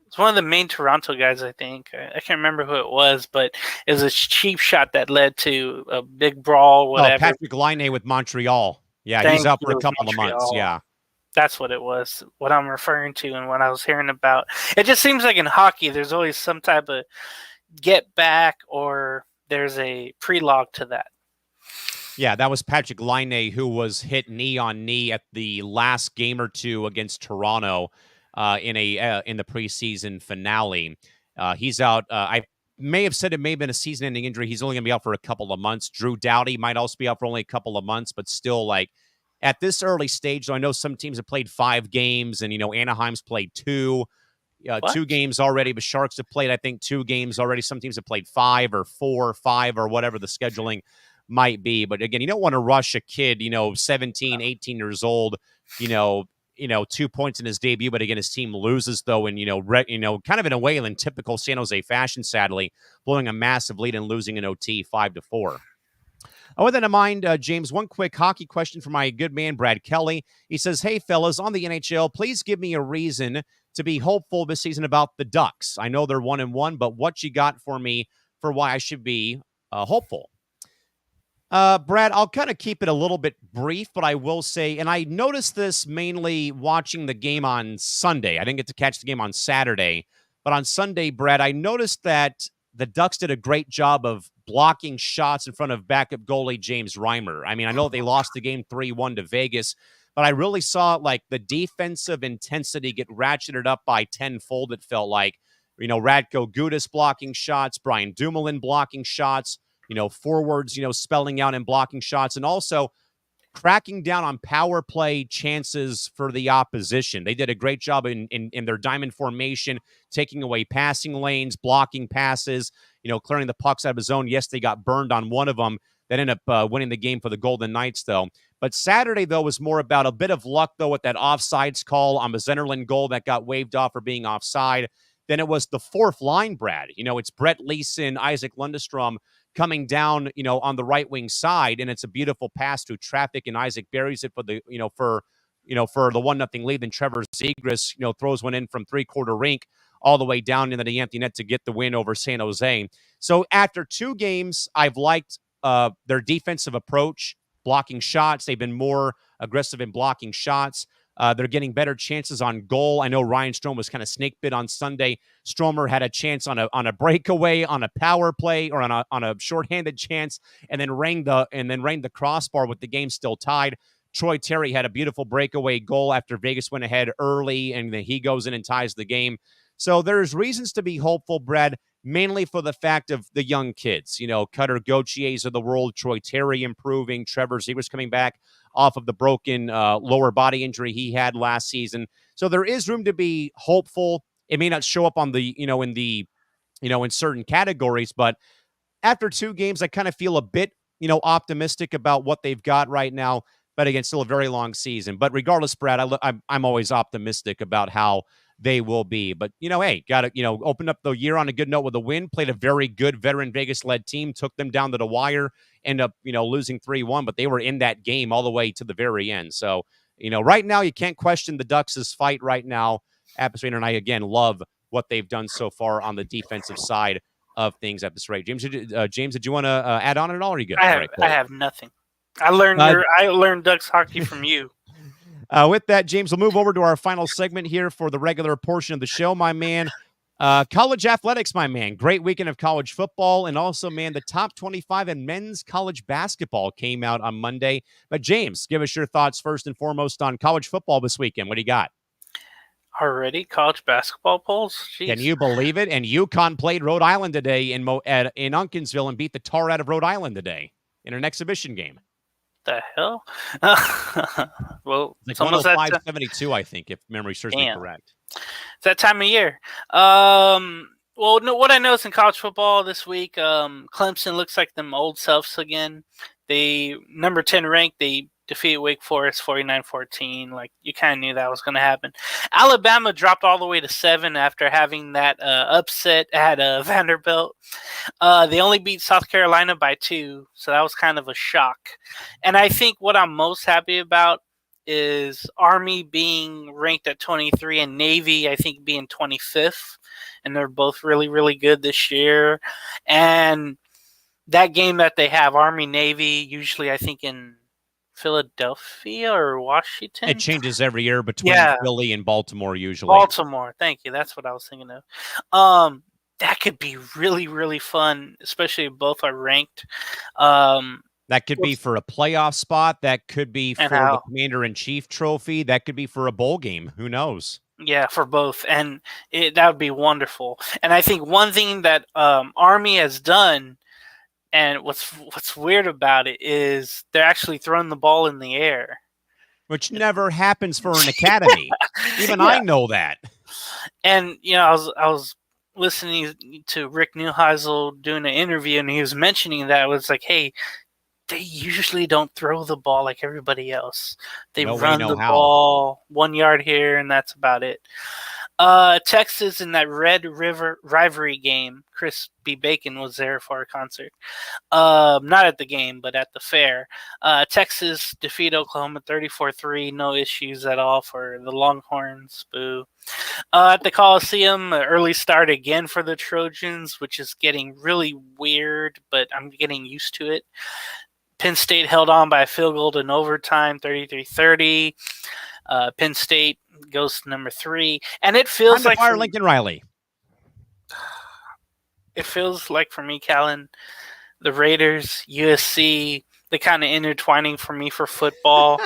It's one of the main Toronto guys, I think. I can't remember who it was, but it was a cheap shot that led to a big brawl, whatever. Oh, Patrick Laine with Montreal. Yeah, he's out for a couple of months, yeah. That's what it was, what I'm referring to and what I was hearing about. It just seems like in hockey, there's always some type of get back or there's a prelogue to that. Yeah, that was Patrick Laine, who was hit knee on knee at the last game or two against Toronto in the preseason finale. He's out. I may have said it may have been a season-ending injury. He's only going to be out for a couple of months. Drew Doughty might also be out for only a couple of months, but still, at this early stage, though, I know some teams have played 5 games, and Anaheim's played 2. 2 games already. The Sharks have played, I think, 2 games already. Some teams have played 5 or 4 or 5 or whatever the scheduling might be. But again, you don't want to rush a kid, 17, 18 years old, 2 points in his debut. But again, his team loses, though, and, kind of in a way in typical San Jose fashion, sadly, blowing a massive lead and losing in OT 5-4. With that in mind, James, one quick hockey question for my good man, Brad Kelly. He says, hey, fellas, on the NHL, please give me a reason to be hopeful this season about the Ducks. I know they're 1-1, but what you got for me for why I should be hopeful? Brad, I'll kind of keep it a little bit brief, but I will say, and I noticed this mainly watching the game on Sunday. I didn't get to catch the game on Saturday, but on Sunday, Brad, I noticed that the Ducks did a great job of blocking shots in front of backup goalie James Reimer. I mean, I know they lost the game 3-1 to Vegas, but I really saw like the defensive intensity get ratcheted up by tenfold, it felt like. Radko Gudas blocking shots, Brian Dumoulin blocking shots, forwards, spelling out and blocking shots, and also cracking down on power play chances for the opposition. They did a great job in their diamond formation, taking away passing lanes, blocking passes, clearing the pucks out of the zone. Yes, they got burned on one of them. That ended up winning the game for the Golden Knights, though. But Saturday, though, was more about a bit of luck, though, with that offsides call on the Zennerland goal that got waved off for being offside. Then it was the fourth line, Brad. It's Brett Leeson, Isaac Lundestrom coming down, on the right wing side, and it's a beautiful pass through traffic, and Isaac buries it for the, for the 1-0 lead. Then Trevor Zegras, throws one in from 3-quarter rink all the way down into the empty net to get the win over San Jose. So after 2 games, I've liked their defensive approach, blocking shots. They've been more aggressive in blocking shots. They're getting better chances on goal. I know Ryan Strome was kind of snake bit on Sunday. Stromer had a chance on a breakaway, on a power play, or on a shorthanded chance, and then rang the crossbar with the game still tied. Troy Terry had a beautiful breakaway goal after Vegas went ahead early, and then he goes in and ties the game. So there's reasons to be hopeful, Brad, mainly for the fact of the young kids. Cutter Gauthiers of the world, Troy Terry improving, Trevor Zegras coming back off of the broken lower body injury he had last season. So there is room to be hopeful. It may not show up on the, in certain categories, but after 2 games, I kind of feel a bit, optimistic about what they've got right now. But again, still a very long season. But regardless, Brad, I'm always optimistic about how they will be. But, hey, got to, opened up the year on a good note with a win, played a very good veteran Vegas-led team, took them down to the wire, end up, losing 3-1, but they were in that game all the way to the very end. So, right now, you can't question the Ducks' fight right now. Appice and I, again, love what they've done so far on the defensive side of things at this rate. James, did you want to add on at all, or are you good? I have nothing. I learned Ducks hockey from you. With that, James, we'll move over to our final segment here for the regular portion of the show, my man. College athletics, my man. Great weekend of college football. And also, man, the top 25 in men's college basketball came out on Monday. But, James, give us your thoughts first and foremost on college football this weekend. What do you got? Already college basketball polls? Jeez. Can you believe it? And UConn played Rhode Island today in Unkinsville and beat the tar out of Rhode Island today in an exhibition game. The hell? Well, it's like 105-72, I think, if memory serves me correct. It's that time of year. Well, no, what I noticed in college football this week, Clemson looks like them old selves again. They number 10 ranked. They defeated Wake Forest 49-14. Like, you kind of knew that was going to happen. Alabama dropped all the way to 7 after having that upset at Vanderbilt. They only beat South Carolina by 2, so that was kind of a shock. And I think what I'm most happy about is Army being ranked at 23 and Navy, I think, being 25th. And they're both really, really good this year. And that game that they have, Army-Navy, usually I think in Philadelphia or Washington. It changes every year between Philly and Baltimore usually. Baltimore, thank you. That's what I was thinking of. That could be really, really fun, especially if both are ranked. That could be for a playoff spot. That could be for the Commander-in-Chief trophy. That could be for a bowl game. Who knows? Yeah, for both. And that would be wonderful. And I think one thing that Army has done, and what's weird about it, is they're actually throwing the ball in the air. Which never happens for an academy. Even I know that. And, I was listening to Rick Neuheisel doing an interview, and he was mentioning that. It was like, hey, they usually don't throw the ball like everybody else. They run the ball 1 yard here, and that's about it. Texas in that Red River rivalry game, Chris B. Bacon was there for a concert. Not at the game, but at the fair. Texas defeat Oklahoma 34-3. No issues at all for the Longhorns. Boo. At the Coliseum, early start again for the Trojans, which is getting really weird, but I'm getting used to it. Penn State held on by a field goal in overtime, 33-30. Penn State goes to number 3, and it feels Time to like fire Lincoln Riley. It feels like for me, Callan, the Raiders, USC, they kind of intertwining for me for football,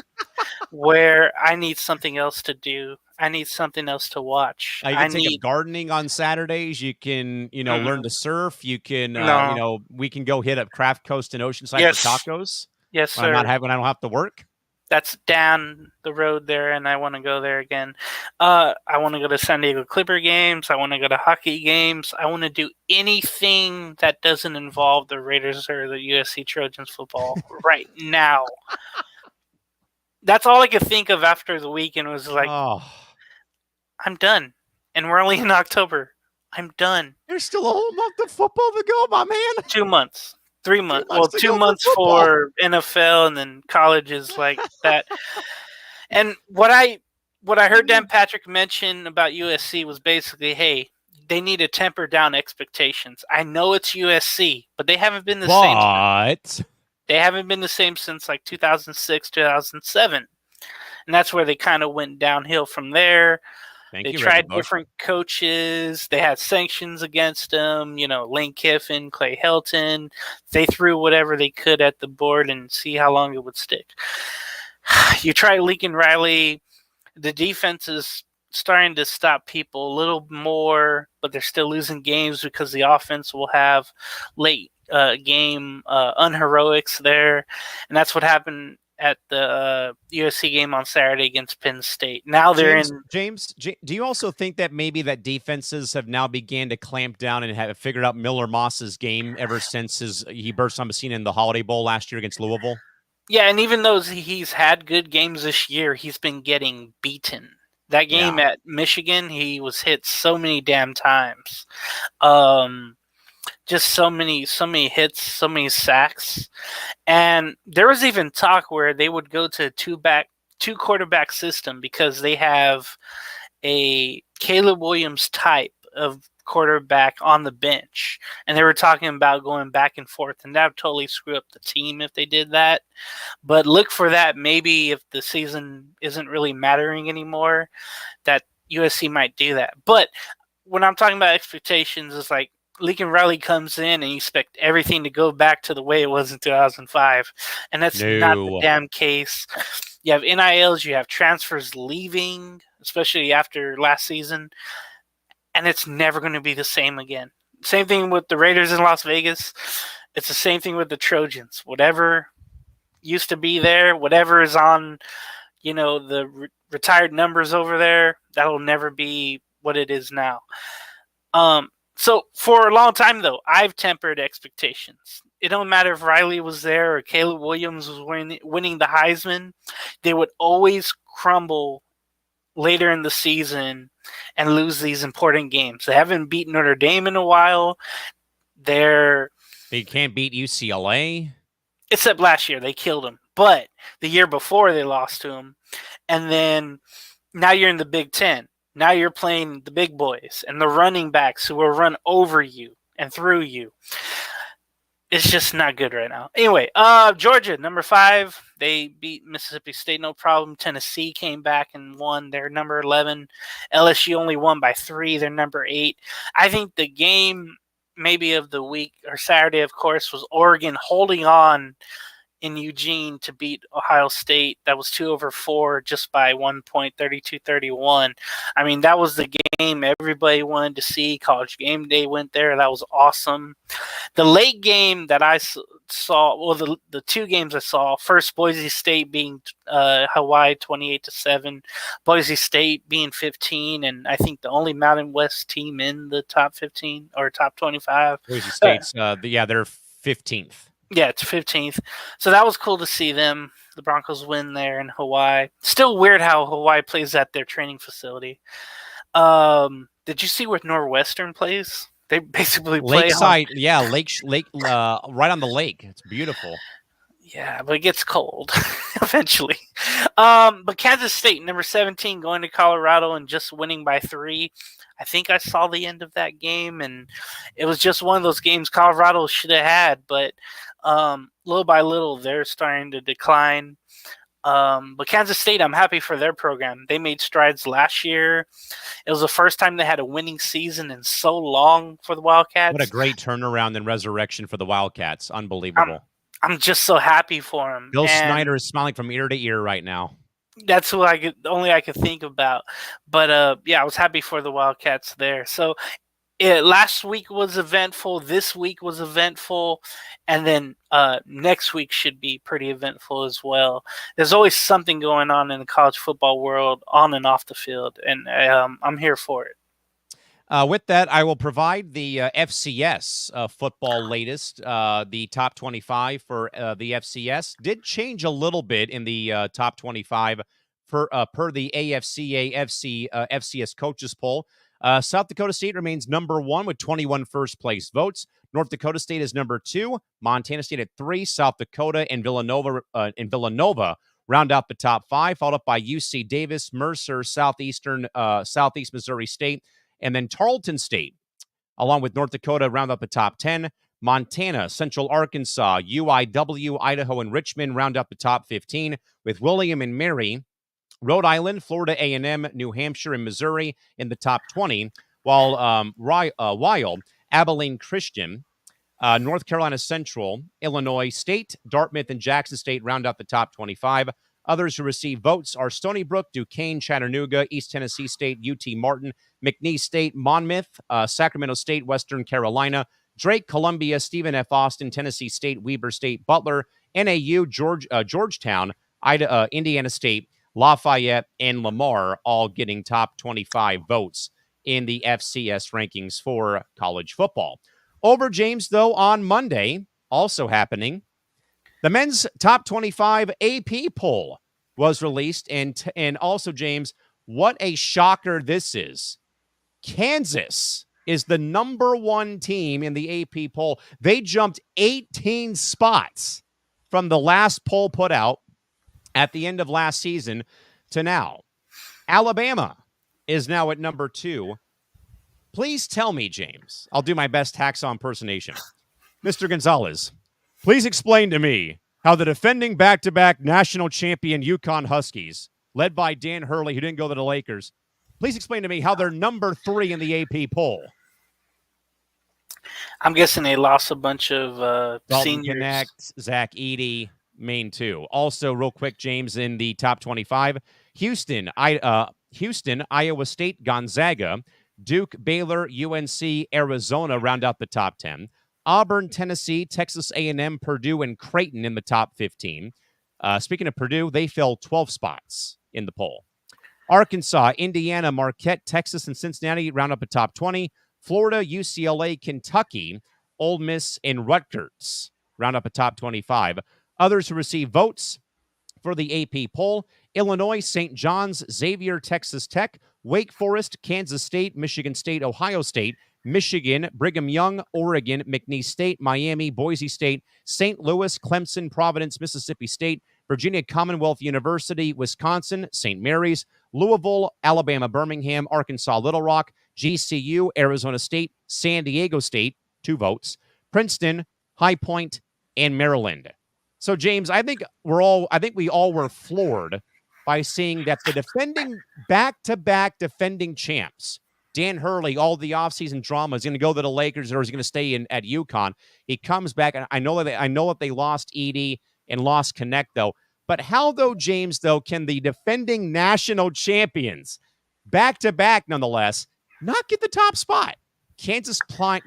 where I need something else to do. I need something else to watch. You can take up gardening on Saturdays. You can, learn to surf. You can, No. we can go hit up Craft Coast and Oceanside Yes. for tacos. Yes, when sir. when I don't have to work. That's down the road there, and I want to go there again. I want to go to San Diego Clipper games. I want to go to hockey games. I want to do anything that doesn't involve the Raiders or the USC Trojans football right now. That's all I could think of after the weekend was like, I'm done. And we're only in October. I'm done. There's still a whole month of football to go, my man. 2 months. 3 months. Well, 2 months for NFL, and then colleges like that. And what I heard Dan Patrick mention about USC was basically, hey, they need to temper down expectations. I know it's USC, but they haven't been the same. They haven't been the same since like 2006, 2007. And that's where they kind of went downhill from there. They tried different coaches. They had sanctions against them. Lane Kiffin, Clay Helton. They threw whatever they could at the board and see how long it would stick. You try Lincoln Riley. The defense is starting to stop people a little more, but they're still losing games because the offense will have late game unheroics there. And that's what happened at the USC game on Saturday against Penn State. Now they're James, do you also think that maybe that defenses have now began to clamp down and have figured out Miller Moss's game ever since he burst on the scene in the Holiday Bowl last year against Louisville? Yeah, and even though he's had good games this year, he's been getting beaten. That game at Michigan, he was hit so many damn times. Just so many hits, so many sacks. And there was even talk where they would go to two quarterback system because they have a Caleb Williams type of quarterback on the bench. And they were talking about going back and forth, and that would totally screw up the team if they did that. But look for that maybe if the season isn't really mattering anymore, that USC might do that. But when I'm talking about expectations, it's like Lincoln Riley comes in and you expect everything to go back to the way it was in 2005. And that's not the damn case. You have NILs, you have transfers leaving, especially after last season. And it's never going to be the same again. Same thing with the Raiders in Las Vegas. It's the same thing with the Trojans. Whatever used to be there, whatever is on, the retired numbers over there, that'll never be what it is now. So for a long time, though, I've tempered expectations. It don't matter if Riley was there or Caleb Williams was winning the Heisman. They would always crumble later in the season and lose these important games. They haven't beaten Notre Dame in a while. They can't beat UCLA. Except last year, they killed them. But the year before, they lost to them. And then now you're in the Big Ten. Now you're playing the big boys and the running backs who will run over you and through you. It's just not good right now. Anyway, Georgia, number 5. They beat Mississippi State, no problem. Tennessee came back and won. They're number 11. LSU only won by 3. They're number 8. I think the game maybe of the week, or Saturday, of course, was Oregon holding on in Eugene to beat Ohio State. That was 2-4 just by 1 point, 32-31. I mean, that was the game everybody wanted to see. College Game Day went there. That was awesome. The late game that I saw, well, the 2 games I saw, first Boise State being Hawaii 28-7, Boise State being 15, and I think the only Mountain West team in the top 15 or top 25. Boise State's, they're 15th. Yeah, it's 15th. So that was cool to see them. The Broncos win there in Hawaii. Still weird how Hawaii plays at their training facility. Did you see where Northwestern plays? They basically play Lakeside. Yeah, lake, right on the lake. It's beautiful. Yeah, but it gets cold eventually. But Kansas State, number 17, going to Colorado and just winning by 3. I think I saw the end of that game, and it was just one of those games Colorado should have had, but little by little, they're starting to decline. But Kansas State, I'm happy for their program. They made strides last year. It was the first time they had a winning season in so long for the Wildcats. What a great turnaround and resurrection for the Wildcats. Unbelievable. I'm just so happy for him. Bill Snyder is smiling from ear to ear right now. That's who I could think about. But yeah, I was happy for the Wildcats there. So last week was eventful. This week was eventful, and then next week should be pretty eventful as well. There's always something going on in the college football world, on and off the field, and I'm here for it. With that, I will provide the FCS football latest. The top 25 for the FCS did change a little bit in the top 25 per the AFCA FCS coaches poll. South Dakota State remains number 1 with 21 first-place votes. North Dakota State is number 2. Montana State at 3. South Dakota and Villanova round out the top 5, followed up by UC Davis, Mercer, Southeast Missouri State, and then Tarleton State, along with North Dakota, round out the top 10. Montana, Central Arkansas, UIW, Idaho, and Richmond round out the top 15, with William and Mary, Rhode Island, Florida A&M, New Hampshire, and Missouri in the top 20, while Abilene Christian, North Carolina Central, Illinois State, Dartmouth, and Jackson State round out the top 25. Others who receive votes are Stony Brook, Duquesne, Chattanooga, East Tennessee State, UT Martin, McNeese State, Monmouth, Sacramento State, Western Carolina, Drake, Columbia, Stephen F. Austin, Tennessee State, Weber State, Butler, NAU, Georgetown, Indiana State, Lafayette, and Lamar, all getting top 25 votes in the FCS rankings for college football. Over, James, though, on Monday, also happening, the men's top 25 AP poll was released. And also, James, what a shocker this is. Kansas is the number 1 team in the AP poll. They jumped 18 spots from the last poll put out at the end of last season to now. Alabama is now at number 2. Please tell me, James, I'll do my best Hacksaw impersonation. Mr. Gonzales, please explain to me how the defending back-to-back national champion UConn Huskies, led by Dan Hurley, who didn't go to the Lakers, please explain to me how they're number 3 in the AP poll. I'm guessing they lost a bunch of seniors. Connect, Zach Edey, Maine 2. Also, real quick, James, in the top 25, Houston, Iowa State, Gonzaga, Duke, Baylor, UNC, Arizona round out the top 10. Auburn, Tennessee, Texas A&M, Purdue, and Creighton in the top 15. Speaking of Purdue, they fell 12 spots in the poll. Arkansas, Indiana, Marquette, Texas, and Cincinnati round up the top 20. Florida, UCLA, Kentucky, Ole Miss, and Rutgers round up a top 25. Others who receive votes for the AP poll: Illinois, St. John's, Xavier, Texas Tech, Wake Forest, Kansas State, Michigan State, Ohio State, Michigan, Brigham Young, Oregon, McNeese State, Miami, Boise State, St. Louis, Clemson, Providence, Mississippi State, Virginia Commonwealth University, Wisconsin, St. Mary's, Louisville, Alabama, Birmingham, Arkansas, Little Rock, GCU, Arizona State, San Diego State, 2 votes, Princeton, High Point, and Maryland. So, James, I think we all were floored by seeing that the defending back-to-back defending champs, Dan Hurley, all the offseason drama, is going to go to the Lakers or is going to stay at UConn. He comes back, and I know that they lost Edey and lost Connect, though. But how, though, James, though, can the defending national champions, back-to-back nonetheless, not get the top spot? Kansas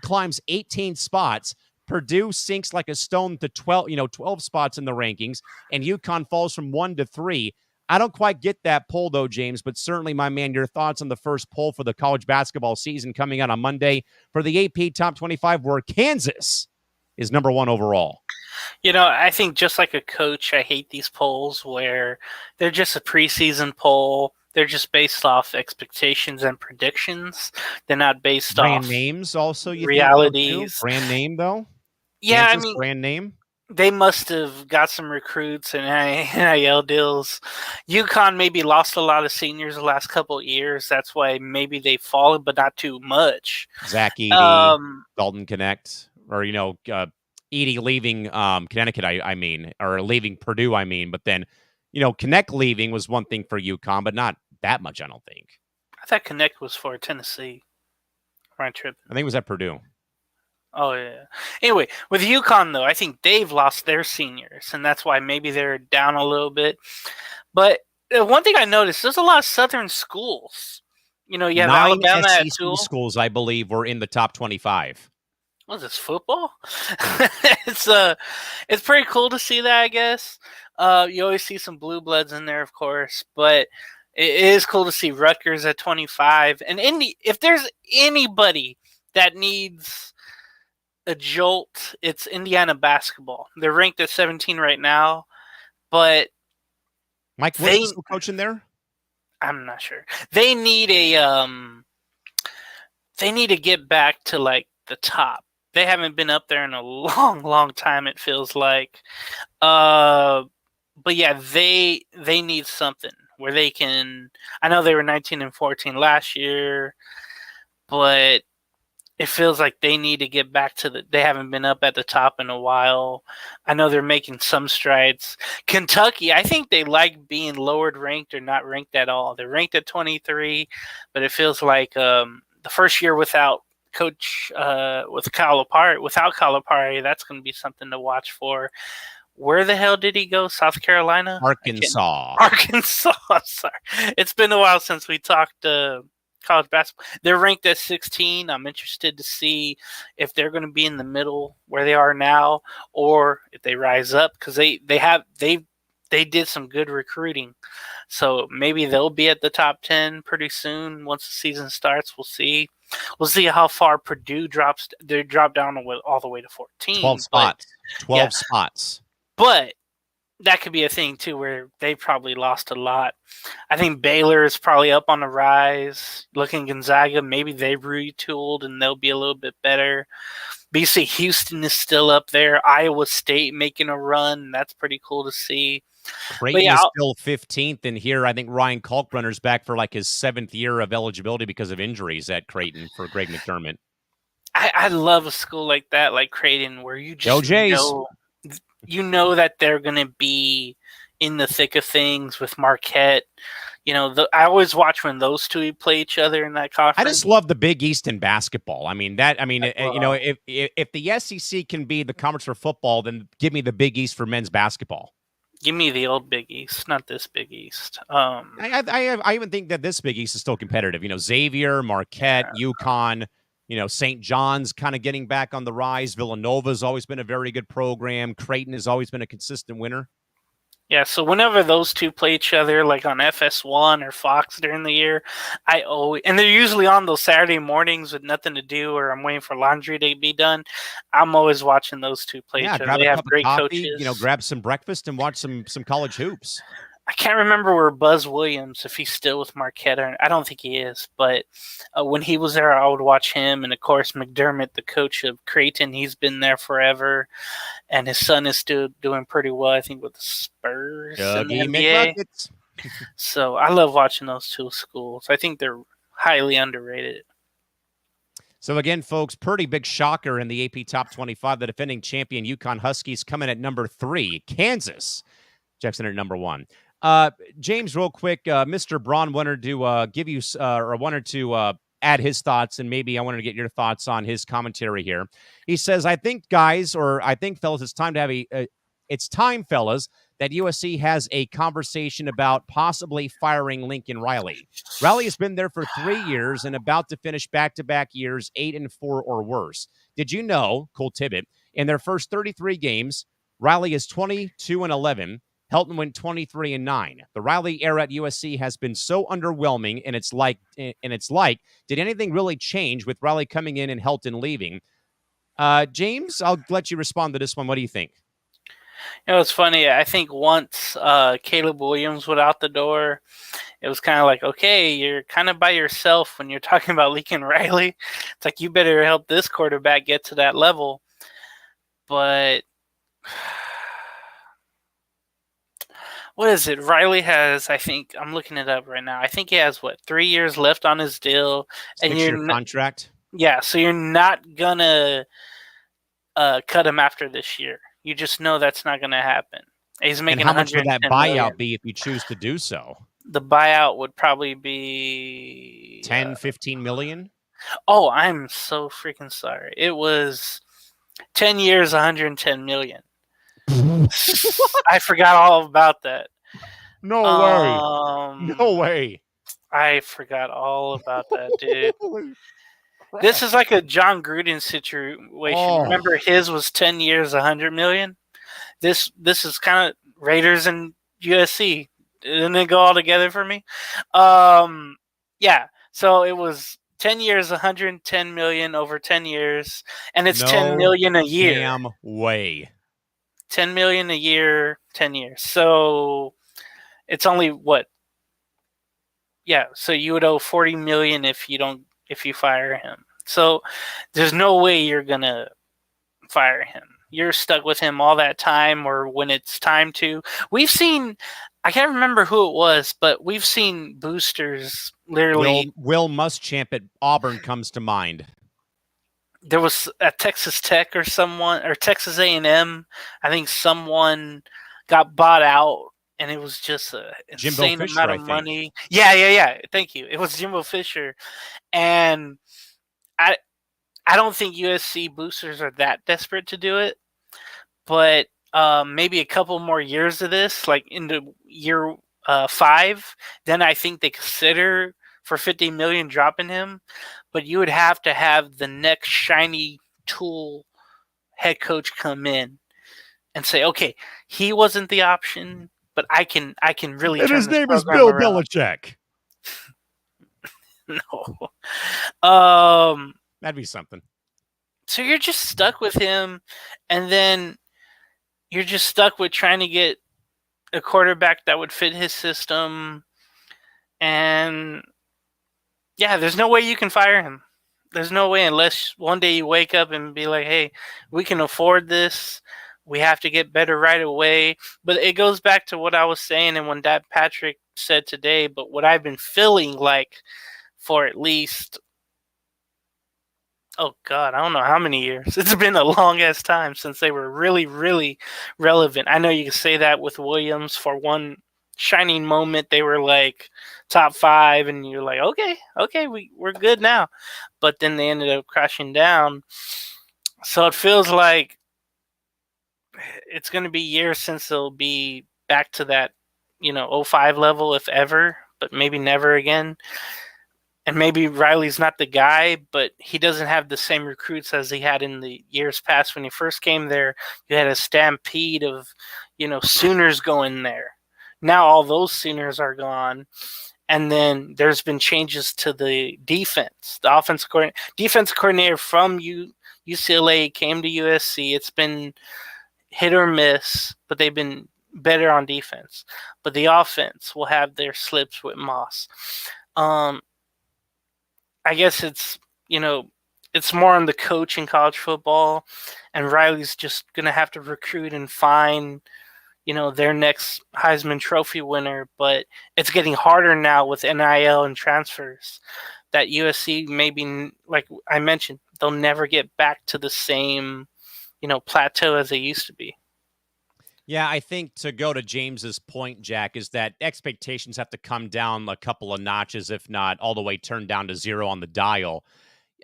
climbs 18 spots. Purdue sinks like a stone to 12 spots in the rankings, and UConn falls from 1 to 3. I don't quite get that poll, though, James, but certainly, my man, your thoughts on the first poll for the college basketball season coming out on Monday for the AP Top 25, where Kansas is number 1 overall. I think just like a coach, I hate these polls where they're just a preseason poll. They're just based off expectations and predictions. They're not based off brand names. Also, you realities. Brand name, though. Yeah, Kansas, brand name. They must have got some recruits and NIL deals. UConn maybe lost a lot of seniors the last couple of years. That's why maybe they've fallen, but not too much. Zach Edey, Dalton Connect, or Edey leaving Connecticut, I mean, or leaving Purdue, I mean. But then, Connect leaving was one thing for UConn, but not that much, I don't think. I thought Connect was for Tennessee. Am tripping? I think it was at Purdue. Oh, yeah. Anyway, with UConn, though, I think they've lost their seniors, and that's why maybe they're down a little bit. But one thing I noticed, there's a lot of Southern schools. You have 9 Alabama at SEC 2. schools, I believe, were in the top 25. What is this, football? It's pretty cool to see that, I guess. You always see some blue bloods in there, of course, but it is cool to see Rutgers at 25. And if there's anybody that needs a jolt, it's Indiana basketball. They're ranked at 17 right now, but Mike Woods is still coaching there? I'm not sure. They need to get back to like the top. They haven't been up there in a long, long time, it feels like. But yeah, they need something where they can. I know they were 19-14 last year, but it feels like they need to get back to they haven't been up at the top in a while. I know they're making some strides. Kentucky, I think they like being lowered ranked or not ranked at all. They're ranked at 23, but it feels like the first year without coach without Calipari, that's going to be something to watch for. Where the hell did he go? South Carolina? Arkansas. Sorry. It's been a while since we talked college basketball. They're ranked at 16. I'm interested to see if they're going to be in the middle where they are now, or if they rise up, because they did some good recruiting. So maybe they'll be at the top 10 pretty soon. Once the season starts, we'll see. We'll see how far Purdue drops. They drop down all the way to 14. 12 spots. 12 spots. But that could be a thing, too, where they probably lost a lot. I think Baylor is probably up on the rise. Looking Gonzaga, maybe they've retooled and they'll be a little bit better. BC Houston is still up there. Iowa State making a run. That's pretty cool to see. Creighton is still 15th, and here I think Ryan Kalkbrenner's back for like his 7th year of eligibility because of injuries at Creighton for Greg McDermott. I love a school like that, like Creighton, where you just know that they're going to be in the thick of things with Marquette. I always watch when those two play each other in that conference. I just love the Big East in basketball. If the SEC can be the conference for football, then give me the Big East for men's basketball. Give me the old Big East, not this Big East. I even think that this Big East is still competitive. Xavier, Marquette, UConn, St. John's kind of getting back on the rise. Villanova's always been a very good program. Creighton has always been a consistent winner. Yeah, so whenever those two play each other, like on FS1 or Fox during the year, and they're usually on those Saturday mornings with nothing to do, or I'm waiting for laundry to be done. I'm always watching those two play each other. They have great coaches. Grab some breakfast and watch some college hoops. I can't remember where Buzz Williams, if he's still with Marquette, I don't think he is, but when he was there, I would watch him. And of course, McDermott, the coach of Creighton, he's been there forever, and his son is still doing pretty well, I think, with the Spurs in the NBA. So I love watching those two schools. I think they're highly underrated. So again, folks, pretty big shocker in the AP Top 25. The defending champion UConn Huskies coming at number 3. Kansas Jackson at number 1. James, real quick, Mr. Braun wanted to give you wanted to add his thoughts, and maybe I wanted to get your thoughts on his commentary here. He says, I think, fellas, it's time to have it's time, fellas, that USC has a conversation about possibly firing Lincoln Riley. Riley has been there for 3 years and about to finish back-to-back years 8-4 or worse. Did you know, cool tidbit, in their first 33 games, Riley is 22-11. Helton went 23-9. The Riley era at USC has been so underwhelming, and it's like, did anything really change with Riley coming in and Helton leaving? James, I'll let you respond to this one. What do you think? It's funny. I think once Caleb Williams went out the door, it was kind of like, okay, you're kind of by yourself when you're talking about Lincoln Riley. It's like, you better help this quarterback get to that level. But what is it? Riley has, I think, I'm looking it up right now. I think he has, 3 years left on his deal. And 6-year contract. yeah, so you're not going to cut him after this year. You just know that's not going to happen. He's And making how much would that 110 million. buyout be if you choose to do so? The buyout would probably be 10, 15 million? Oh, I'm so freaking sorry. It was 10 years, 110 million. I forgot all about that. No way. No way. I forgot all about that, dude. Holy crap. This is like a John Gruden situation. Oh. Remember, his was 10 years, 100 million. This is kind of Raiders and USC. Didn't it go all together for me? Yeah. So it was 10 years, 110 million over 10 years, and it's 10 million a year. Damn way. 10 million a year, 10 years. So it's only what? Yeah, so you would owe 40 million if you fire him. So there's no way you're going to fire him. You're stuck with him all that time, or when it's time to. We've seen, I can't remember who it was, but we've seen boosters literally. Will Muschamp at Auburn comes to mind. There was at Texas Tech or Texas A&M. I think someone got bought out, and it was just an insane Fisher, amount of money. Yeah. Thank you. It was Jimbo Fisher, and I don't think USC boosters are that desperate to do it, but maybe a couple more years of this, like into year 5, then I think they consider for 50 million dropping him. But you would have to have the next shiny tool head coach come in and say, okay, he wasn't the option, but I can really. And turn his this name is Bill around. Belichick. No. That'd be something. So you're just stuck with him, and then you're just stuck with trying to get a quarterback that would fit his system. And yeah, there's no way you can fire him. There's no way, unless one day you wake up and be like, hey, we can afford this. We have to get better right away. But it goes back to what I was saying and when Dad Patrick said today, but what I've been feeling like for at least, oh God, I don't know how many years. It's been a long ass time since they were really, really relevant. I know you can say that with Williams. For one shining moment, they were like top 5, and you're like, okay, we're good now. But then they ended up crashing down. So it feels like it's going to be years since they'll be back to that, 05 level, if ever, but maybe never again. And maybe Riley's not the guy, but he doesn't have the same recruits as he had in the years past. When he first came there, you had a stampede of, Sooners going there. Now all those Sooners are gone. And then there's been changes to the defense. The defense coordinator from UCLA came to USC. It's been hit or miss, but they've been better on defense. But the offense will have their slips with Moss. I guess it's more on the coach in college football, and Riley's just going to have to recruit and find, their next Heisman Trophy winner. But it's getting harder now with NIL and transfers. That USC, maybe, like I mentioned, they'll never get back to the same, plateau as they used to be. Yeah, I think to go to James's point, Jack, is that expectations have to come down a couple of notches, if not all the way turned down to 0 on the dial.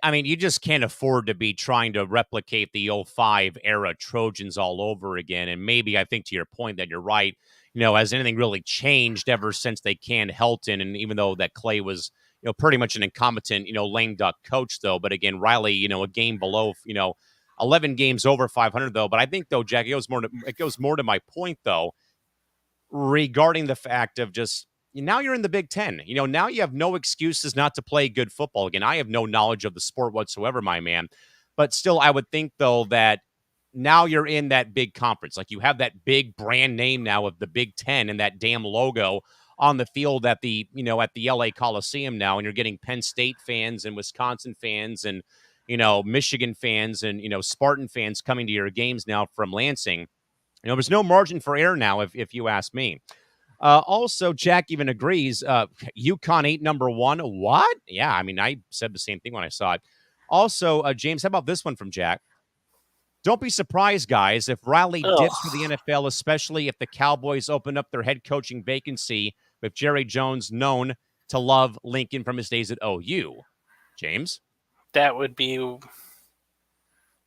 I mean, you just can't afford to be trying to replicate the 05 era Trojans all over again. And maybe I think to your point that you're right, has anything really changed ever since they canned Helton? And even though that Clay was, pretty much an incompetent, lame duck coach, though. But again, Riley, a game below, 11 games over 500, though. But I think, though, Jack, it goes more to my point, though, regarding the fact of just now you're in the Big Ten. Now you have no excuses not to play good football. Again, I have no knowledge of the sport whatsoever, my man. But still, I would think, though, that now you're in that big conference. Like, you have that big brand name now of the Big Ten and that damn logo on the field at the LA Coliseum now. And you're getting Penn State fans and Wisconsin fans and Michigan fans and, Spartan fans coming to your games now from Lansing. There's no margin for error now, if you ask me. Also, Jack even agrees. UConn 8 number 1. What? Yeah, I mean, I said the same thing when I saw it. Also, James, how about this one from Jack? Don't be surprised, guys, if Riley Ugh, dips for the NFL, especially if the Cowboys open up their head coaching vacancy with Jerry Jones, known to love Lincoln from his days at OU. James, that would be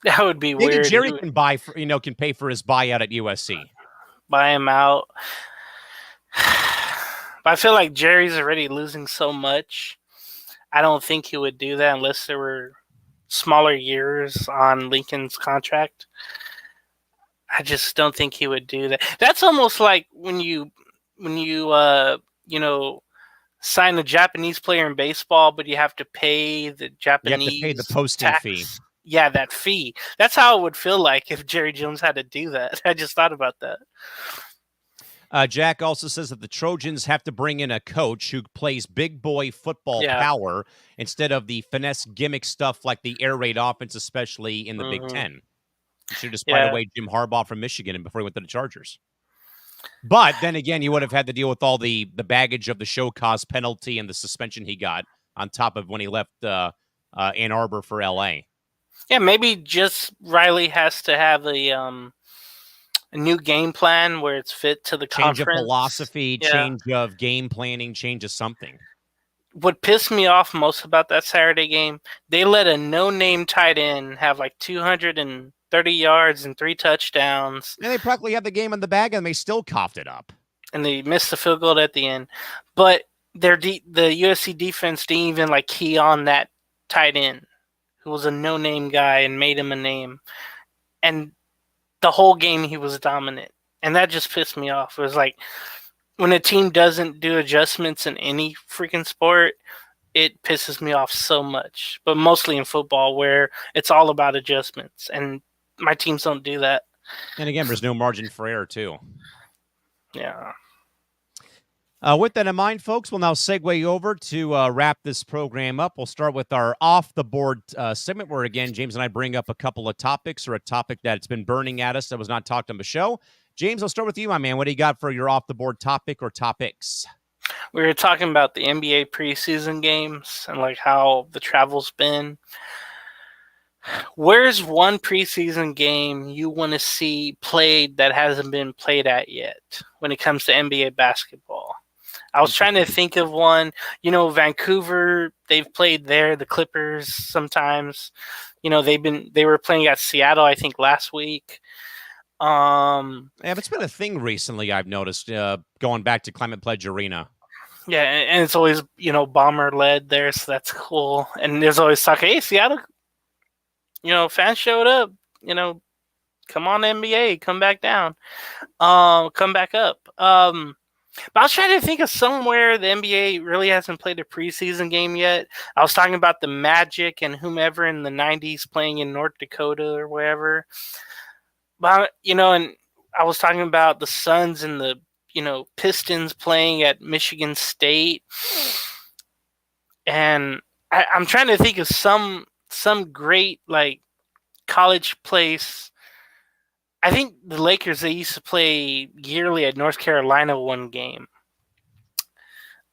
maybe weird. Jerry can can pay for his buyout at USC. Buy him out. But I feel like Jerry's already losing so much. I don't think he would do that unless there were smaller years on Lincoln's contract. I just don't think he would do that. That's almost like when you sign a Japanese player in baseball, but you have to pay the You have to pay the Japanese posting tax. fee. Yeah, that fee. That's how it would feel like if Jerry Jones had to do that. I just thought about that. Jack also says that the Trojans have to bring in a coach who plays big boy football power instead of the finesse gimmick stuff like the air raid offense, especially in the Big Ten. You should have just fired away Jim Harbaugh from Michigan before he went to the Chargers. But then again, you would have had to deal with all the baggage of the show cause penalty and the suspension he got on top of when he left Ann Arbor for LA. Yeah, maybe just Riley has to have a new game plan where it's fit to the change conference. Of philosophy, change of game planning, change of something. What pissed me off most about that Saturday game, they let a no-name tight end have like 230 yards and 3 touchdowns. And they practically had the game in the bag, and they still coughed it up. And they missed the field goal at the end. But the USC defense didn't even like key on that tight end, who was a no-name guy, and made him a name. And the whole game he was dominant. And that just pissed me off. It was like, when a team doesn't do adjustments in any freaking sport, it pisses me off so much. But mostly in football, where it's all about adjustments. And my teams don't do that. And again, there's no margin for error, too. Yeah. With that in mind, folks, we'll now segue over to wrap this program up. We'll start with our off-the-board segment where, again, James and I bring up a couple of topics or a topic that's been burning at us that was not talked on the show. James, I'll start with you, my man. What do you got for your off-the-board topic or topics? We were talking about the NBA preseason games and like how the travel's been. Where's one preseason game you want to see played that hasn't been played at yet when it comes to NBA basketball? I was trying to think of one. Vancouver, they've played there. The Clippers sometimes. They were playing at Seattle, I think, last week. Yeah, it's been a thing recently, I've noticed, going back to Climate Pledge Arena. Yeah, and it's always, Bomber led there, so that's cool. And there's always talk, hey, Seattle, fans showed up, come on, NBA, come back down, come back up. But I was trying to think of somewhere the NBA really hasn't played a preseason game yet. I was talking about the Magic and whomever in the 90s playing in North Dakota or wherever. But, and I was talking about the Suns and the, Pistons playing at Michigan State. And I'm trying to think of some great, like, college place. I think the Lakers, they used to play yearly at North Carolina one game.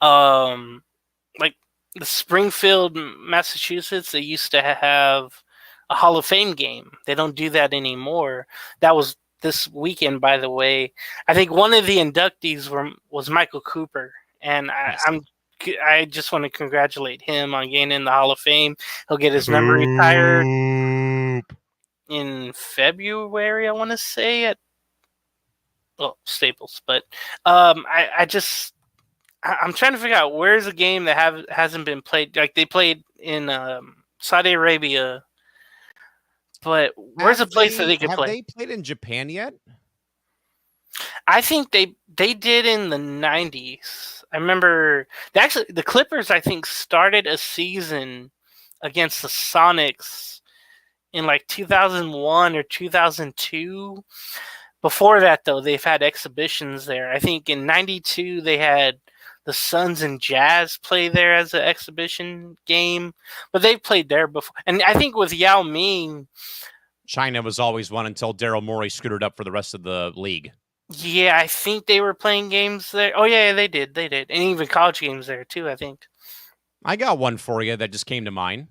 Like the Springfield, Massachusetts, they used to have a Hall of Fame game. They don't do that anymore. That was this weekend, by the way. I think one of the inductees was Michael Cooper, and I just want to congratulate him on getting in the Hall of Fame. He'll get his number retired in February, I want to say, at Staples. But I'm trying to figure out where's a game that hasn't been played. Like they played in Saudi Arabia, but where's a place that they could play? Have they played in Japan yet? I think they did in the 90s. I remember the Clippers, I think, started a season against the Sonics in like 2001 or 2002. Before that, though, they've had exhibitions there. I think in 92 they had the Suns and Jazz play there as an exhibition game, but they've played there before. And I think with Yao Ming, China was always one until Daryl Morey screwed it up for the rest of the league. Yeah, I think they were playing games there. Oh yeah, they did. They did, and even college games there too. I think. I got one for you that just came to mind.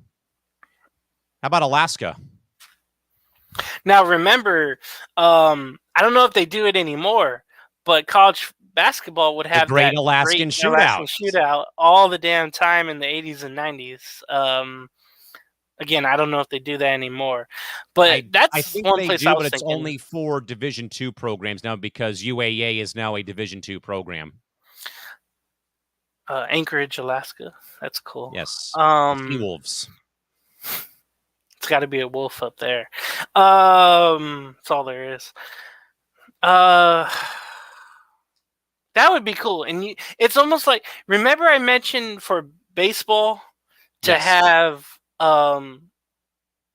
How about Alaska? Now remember, I don't know if they do it anymore, but college basketball would The have Great that Alaskan great Alaskan Shootout. shootout all the damn time in the 80s and 90s. Again, I don't know if they do that anymore, but I that's think one they place I do, but was it's thinking. only for Division II programs now because UAA is now a Division II program. Anchorage, Alaska. That's cool. Yes. The Um, Wolves. it's got to be a wolf up there. That's all there is. That would be cool. And it's almost like, remember I mentioned for baseball to Yes. have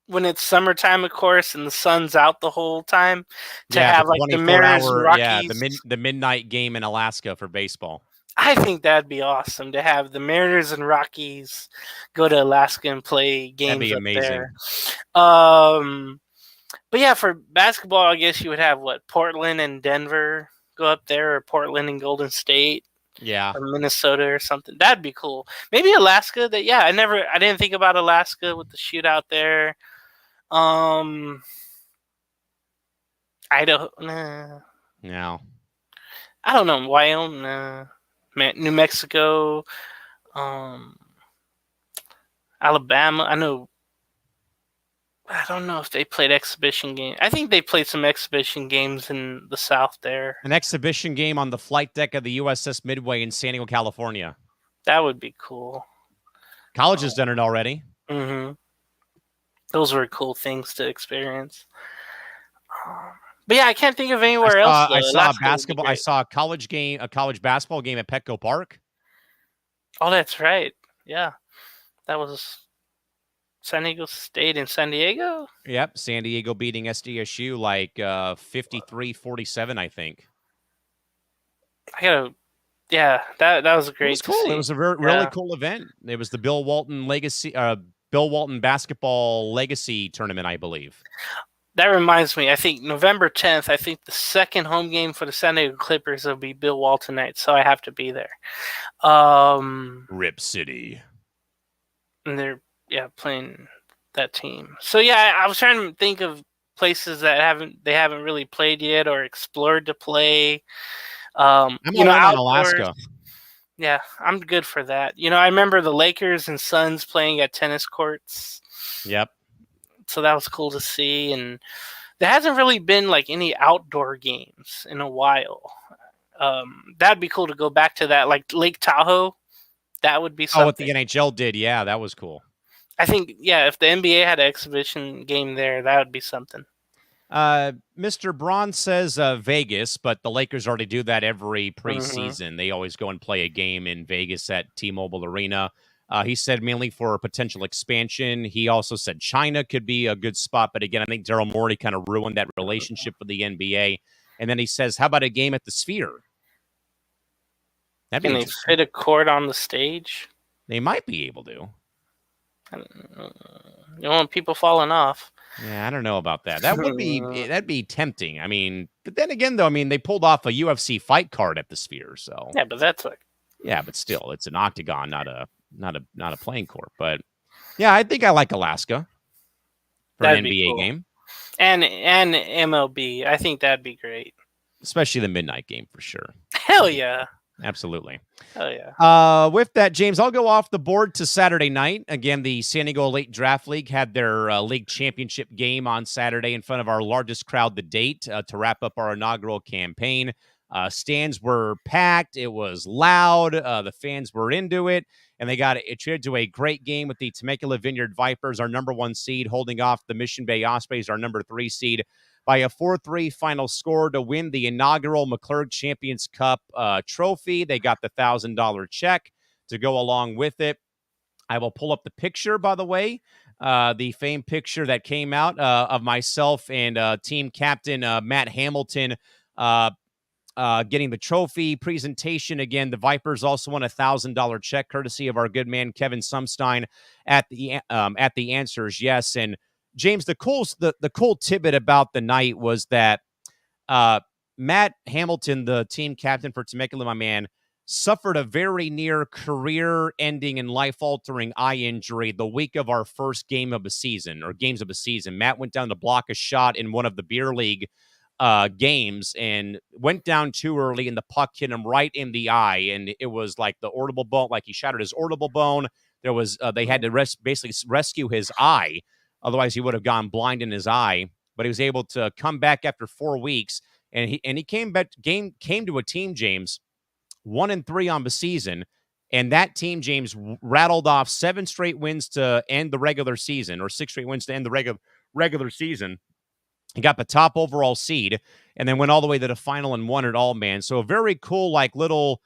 when it's summertime, of course, and the sun's out the whole time, to Yeah, the have like the Mariners and 24-hour, yeah, Rockies. the midnight game in Alaska for baseball. I think that'd be awesome to have the Mariners and Rockies go to Alaska and play That'd games be up amazing. there. Um, but yeah, for basketball, I guess you would have what, Portland and Denver go up there, or Portland and Golden State, Yeah. or Minnesota or something. That'd be cool. Maybe Alaska. That yeah, I didn't think about Alaska with the shootout there. Um, Idaho. Nah, No. I don't know. Wyoming. Nah. New Mexico. Um, Alabama. I don't know if they played exhibition games. I think they played some exhibition games in the South there. An exhibition game on the flight deck of the USS Midway in San Diego, California. That would be cool. College has done it already. Mm-hmm. Those were cool things to experience. But yeah, I can't think of anywhere else. I saw a Alaska would be basketball. I great. saw a college basketball game at Petco Park. Oh, that's right. Yeah, that was San Diego State in San Diego. Yep, San Diego beating SDSU like 53-47, I think. I gotta. Yeah, that was It was great to cool. It see. was a really Yeah, cool event. It was the Bill Walton basketball legacy tournament, I believe. that reminds me. I think November 10th. I think the second home game for the San Diego Clippers will be Bill Walton night, so I have to be there. Rip City. And they're playing that team. So yeah, I was trying to think of places that they haven't really played yet or explored to play. I'm all in on Outdoors. Alaska. Yeah, I'm good for that. I remember the Lakers and Suns playing at tennis courts. Yep. So that was cool to see. And there hasn't really been like any outdoor games in a while. That'd be cool to go back to that, like Lake Tahoe. That would be something. Oh, what the NHL did. Yeah, that was cool. I think, yeah, if the NBA had an exhibition game there, that would be something. Mr. Braun says Vegas, but the Lakers already do that every preseason. Mm-hmm. They always go and play a game in Vegas at T-Mobile Arena. He said mainly for potential expansion. He also said China could be a good spot, but again, I think Daryl Morey kind of ruined that relationship with the NBA. And then he says, how about a game at the Sphere? That'd be Can they fit a court on the stage? They might be able to. You don't want people falling off. Yeah, I don't know about that. That'd be tempting. I mean, but then again, though, I mean, they pulled off a UFC fight card at the Sphere, so Yeah, but that's like, yeah, but still, it's an octagon, not a playing court. But yeah, I think I like Alaska for an NBA cool. game, and MLB. I think that'd be great, especially the midnight game for sure. Hell yeah. Absolutely. Oh, yeah. With that, James, I'll go off the board to Saturday night. Again, the San Diego Elite Draft League had their league championship game on Saturday in front of our largest crowd to date to wrap up our inaugural campaign. Stands were packed. It was loud. The fans were into it, and they got it treated to a great game with the Temecula Vineyard Vipers, our number 1 seed, holding off the Mission Bay Ospreys, our number 3 seed, by a 4-3 final score to win the inaugural McClurg Champions Cup trophy. They got the $1,000 check to go along with it. I will pull up the picture, by the way, the famed picture that came out of myself and team captain Matt Hamilton getting the trophy presentation. Again, the Vipers also won a $1,000 check courtesy of our good man Kevin Sumstein at the Answers Yes. And James, the cool tidbit about the night was that Matt Hamilton, the team captain for Temecula, my man, suffered a very near career-ending and life-altering eye injury the week of our first game of the season, or games of the season. Matt went down to block a shot in one of the beer league games and went down too early, and the puck hit him right in the eye, and it was like the orbital bone, like he shattered his orbital bone. There was they had to basically rescue his eye, otherwise he would have gone blind in his eye. But he was able to come back after 4 weeks, and he came came to a team, James, 1-3 on the season. And that team, James, rattled off 7 straight wins to end the regular season, or 6 straight wins to end the regular season. He got the top overall seed, and then went all the way to the final and won it all, man. So a very cool, like, little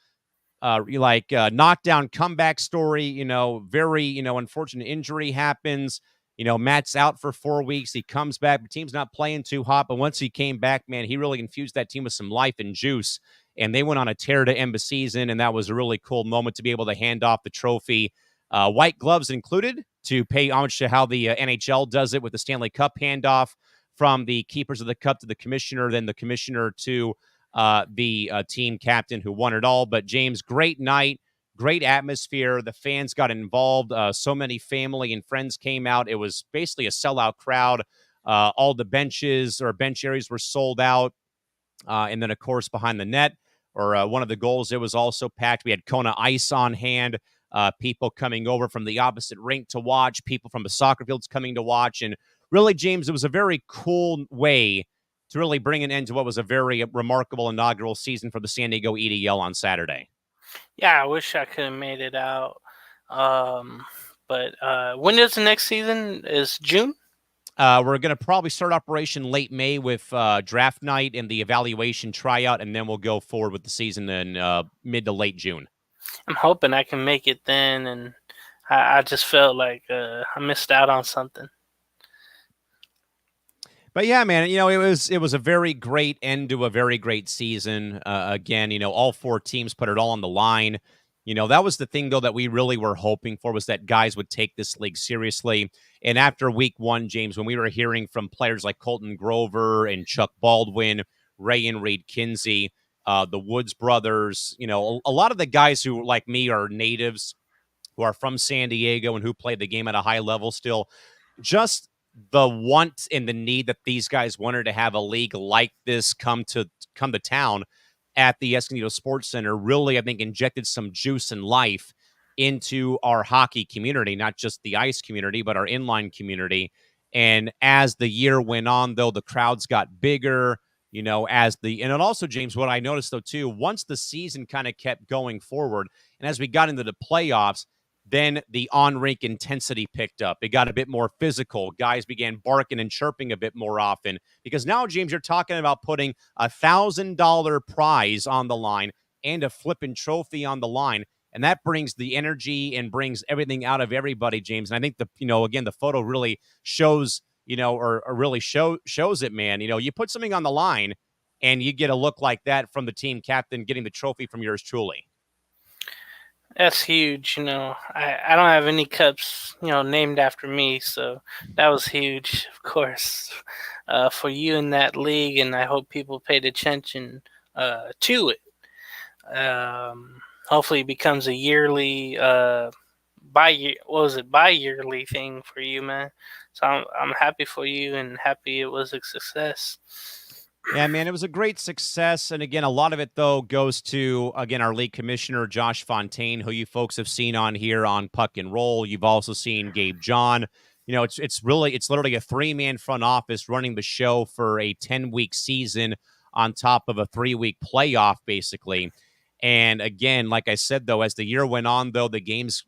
knockdown comeback story. Very unfortunate injury happens. Matt's out for 4 weeks. He comes back. The team's not playing too hot, but once he came back, man, he really infused that team with some life and juice, and they went on a tear to end the season, and that was a really cool moment to be able to hand off the trophy, white gloves included, to pay homage to how the NHL does it with the Stanley Cup handoff from the keepers of the cup to the commissioner, then the commissioner to the team captain who won it all. But James, great night, great atmosphere. The fans got involved. So many family and friends came out. It was basically a sellout crowd. All the bench areas were sold out. And then, of course, behind the net, or one of the goals, it was also packed. We had Kona Ice on hand. People coming over from the opposite rink to watch, people from the soccer fields coming to watch. And really, James, it was a very cool way to really bring an end to what was a very remarkable inaugural season for the San Diego EDL on Saturday. Yeah, I wish I could have made it out. But when is the next season? Is June? We're going to probably start operation late May with draft night and the evaluation tryout, and then we'll go forward with the season in mid to late June. I'm hoping I can make it then, and I just felt like I missed out on something. But yeah, man, it was a very great end to a very great season. Again, all 4 teams put it all on the line. That was the thing, though, that we really were hoping for, was that guys would take this league seriously. And after week 1, James, when we were hearing from players like Colton Grover and Chuck Baldwin, Ray and Reed Kinsey, the Woods brothers, a lot of the guys who, like me, are natives, who are from San Diego and who play the game at a high level still, just the want and the need that these guys wanted to have a league like this come to town at the Escondido Sports Center really, I think, injected some juice and life into our hockey community, not just the ice community, but our inline community. And as the year went on, though, the crowds got bigger, and it also, James, what I noticed, though, too, once the season kind of kept going forward, and as we got into the playoffs, then the on-rink intensity picked up. It got a bit more physical. Guys began barking and chirping a bit more often, because now, James, you're talking about putting $1,000 prize on the line and a flipping trophy on the line, and that brings the energy and brings everything out of everybody, James. And I think again, the photo really shows, or really shows it, man. You put something on the line, and you get a look like that from the team captain getting the trophy from yours truly. That's huge. I don't have any cups, named after me. So that was huge, of course, for you in that league. And I hope people paid attention to it. Hopefully it becomes a yearly, bi-yearly thing for you, man. So I'm happy for you and happy it was a success. Yeah, man, it was a great success. And again, a lot of it, though, goes to, again, our league commissioner, Josh Fontaine, who you folks have seen on here on Puck and Roll. You've also seen Gabe John. It's literally a 3-man front office running the show for a 10-week season on top of a 3-week playoff, basically. And again, like I said, though, as the year went on, though, the games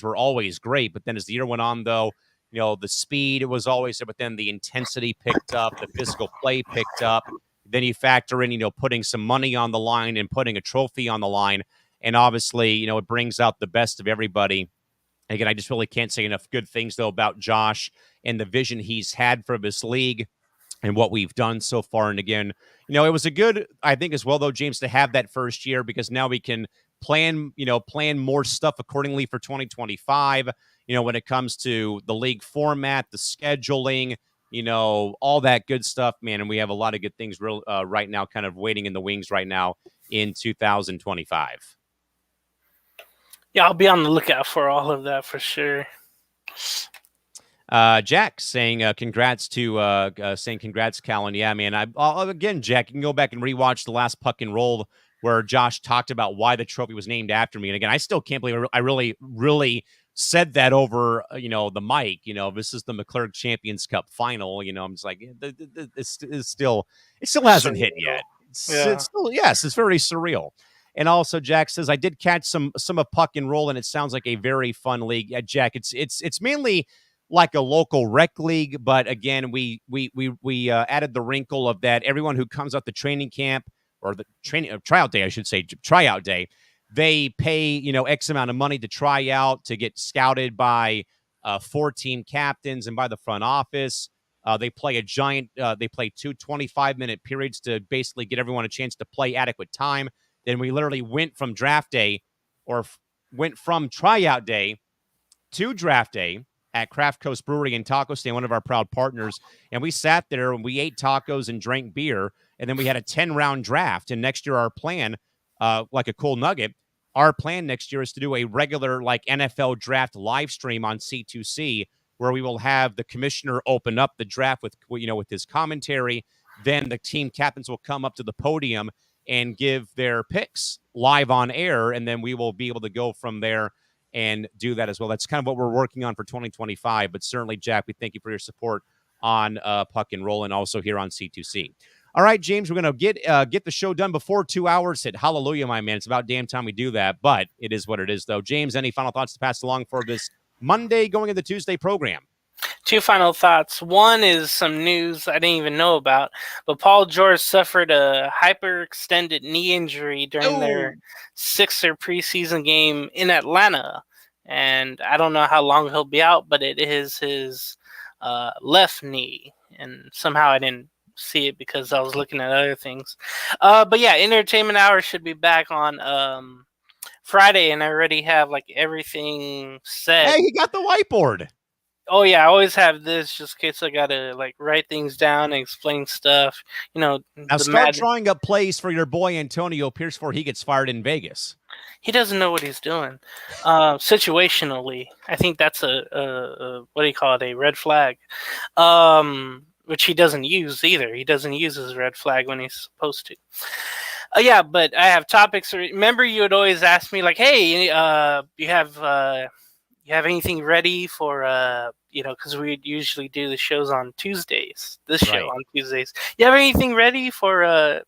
were always great. But then as the year went on, though, the speed was always there, but then the intensity picked up, the physical play picked up. Then you factor in, putting some money on the line and putting a trophy on the line. And obviously, it brings out the best of everybody. Again, I just really can't say enough good things, though, about Josh and the vision he's had for this league and what we've done so far. And again, it was a good, I think, as well, though, James, to have that first year, because now we can plan more stuff accordingly for 2025. When it comes to the league format, the scheduling, all that good stuff, man. And we have a lot of good things right now, kind of waiting in the wings right now in 2025. Yeah, I'll be on the lookout for all of that for sure. Jack saying congrats to congrats, Callan. Yeah, man. Again, Jack, you can go back and rewatch the last puck and roll where Josh talked about why the trophy was named after me. And again, I still can't believe I really, really said that over the mic. This is the McClurg Champions Cup final. I'm just like, it still hasn't hit yet. It's still, yes, it's very surreal. And also, Jack says I did catch some of puck and roll, and it sounds like a very fun league. Jack, it's mainly like a local rec league, but again, we added the wrinkle of that everyone who comes out the training camp or the tryout day, I should say, tryout day, they pay X amount of money to try out, to get scouted by 4 team captains and by the front office. They play they play 2 25-minute periods to basically get everyone a chance to play adequate time. Then we literally went from draft day went from tryout day to draft day at Craft Coast Brewery and Taco Stand, one of our proud partners. And we sat there and we ate tacos and drank beer. And then we had a 10-round draft. And next year, our plan, like a cool nugget, our plan next year is to do a regular like NFL draft live stream on C2C, where we will have the commissioner open up the draft with his commentary. Then the team captains will come up to the podium and give their picks live on air. And then we will be able to go from there and do that as well. That's kind of what we're working on for 2025. But certainly, Jack, we thank you for your support on Puck and Roll and also here on C2C. All right, James, we're going to get the show done before 2 hours hit. Hallelujah, my man. It's about damn time we do that, but it is what it is, though. James, any final thoughts to pass along for this Monday going into Tuesday program? 2 final thoughts. One is some news I didn't even know about, but Paul George suffered a hyperextended knee injury during their Sixer preseason game in Atlanta. And I don't know how long he'll be out, but it is his left knee. And somehow I didn't see it because I was looking at other things. But yeah, Entertainment Hour should be back on Friday, and I already have like everything set. Hey, he got the whiteboard. Oh yeah, I always have this just in case I gotta like write things down and explain stuff. Now start drawing up plays for your boy Antonio Pierce before he gets fired in Vegas. He doesn't know what he's doing. Situationally, I think that's a what do you call it? A red flag, which he doesn't use either. He doesn't use his red flag when he's supposed to. Yeah, but I have topics. Remember, you would always ask me like, "Hey, you have anything ready for because we usually do the shows on Tuesdays. This show on Tuesdays. You have anything ready for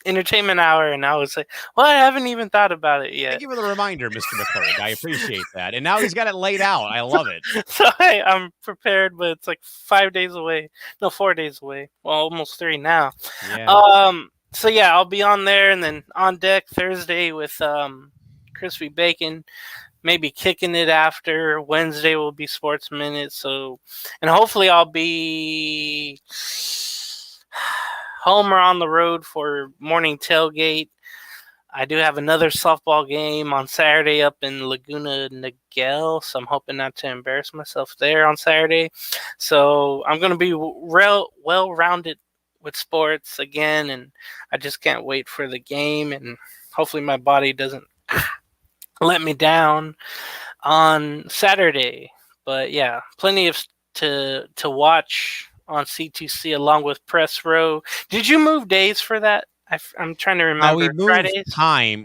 Entertainment Hour?" And I was like, "Well, I haven't even thought about it yet." Thank you for the reminder, Mr. McClurg. I appreciate that. And now he's got it laid out. I love it. So I'm prepared, but it's like 5 days away. No, 4 days away. Well, almost 3 now. Yeah. So yeah, I'll be on there, and then on deck Thursday with Crispy Bacon. Maybe kicking it after. Wednesday will be Sports Minute. So, and hopefully I'll be home or on the road for morning tailgate. I do have another softball game on Saturday up in Laguna Niguel, so I'm hoping not to embarrass myself there on Saturday. So I'm going to be well-rounded with sports again, and I just can't wait for the game, and hopefully my body doesn't let me down on Saturday. But yeah, plenty of to watch on C2C along with Press Row. Did you move days for that? I'm trying to remember.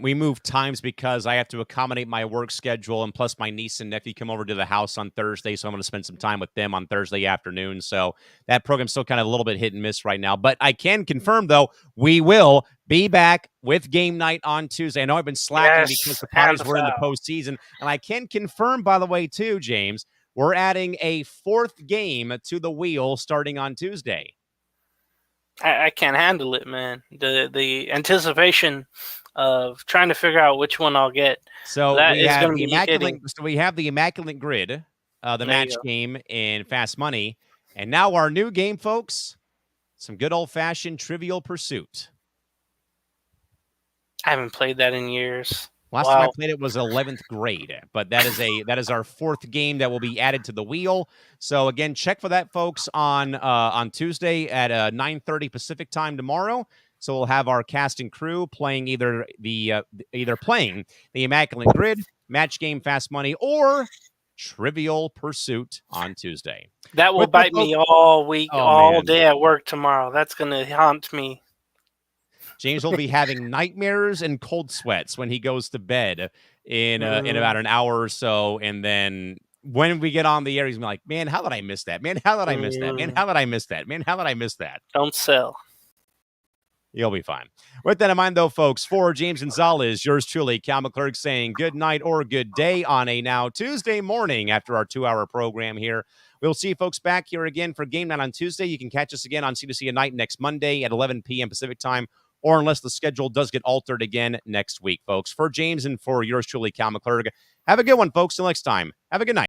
We moved times because I have to accommodate my work schedule, and plus my niece and nephew come over to the house on Thursday, so I'm going to spend some time with them on Thursday afternoon. So that program's still kind of a little bit hit and miss right now. But I can confirm, though, we will be back with game night on Tuesday. I know I've been slacking because the Padres were in the postseason, and I can confirm, by the way, too, James, we're adding a 4th game to the wheel starting on Tuesday. I can't handle it, man. The anticipation of trying to figure out which one I'll get. So we have the Immaculate Grid, the match game in Fast Money, and now our new game, folks, some good old-fashioned Trivial Pursuit. I haven't played that in years. Last time I played it was 11th grade, but that is our fourth game that will be added to the wheel. So again, check for that, folks, on Tuesday at 9:30 Pacific time tomorrow. So we'll have our cast and crew playing either playing the Immaculate Grid, Match Game, Fast Money, or Trivial Pursuit on Tuesday. That will bite me all week, all day at work tomorrow. That's gonna haunt me. James will be having nightmares and cold sweats when he goes to bed in about an hour or so. And then when we get on the air, he's gonna be like, man, how did I miss that? Man, how did I miss that? Man, how did I miss that? Man, how did I miss that? Don't sell. You'll be fine. With that in mind, though, folks, for James Gonzales, yours truly, Cal McClurg, saying good night or good day on a now Tuesday morning after our 2-hour program here. We'll see you folks back here again for Game Night on Tuesday. You can catch us again on C2C at night next Monday at 11 p.m. Pacific time, or unless the schedule does get altered again next week, folks. For James and for yours truly, Cal McClurg, have a good one, folks. Till next time, have a good night.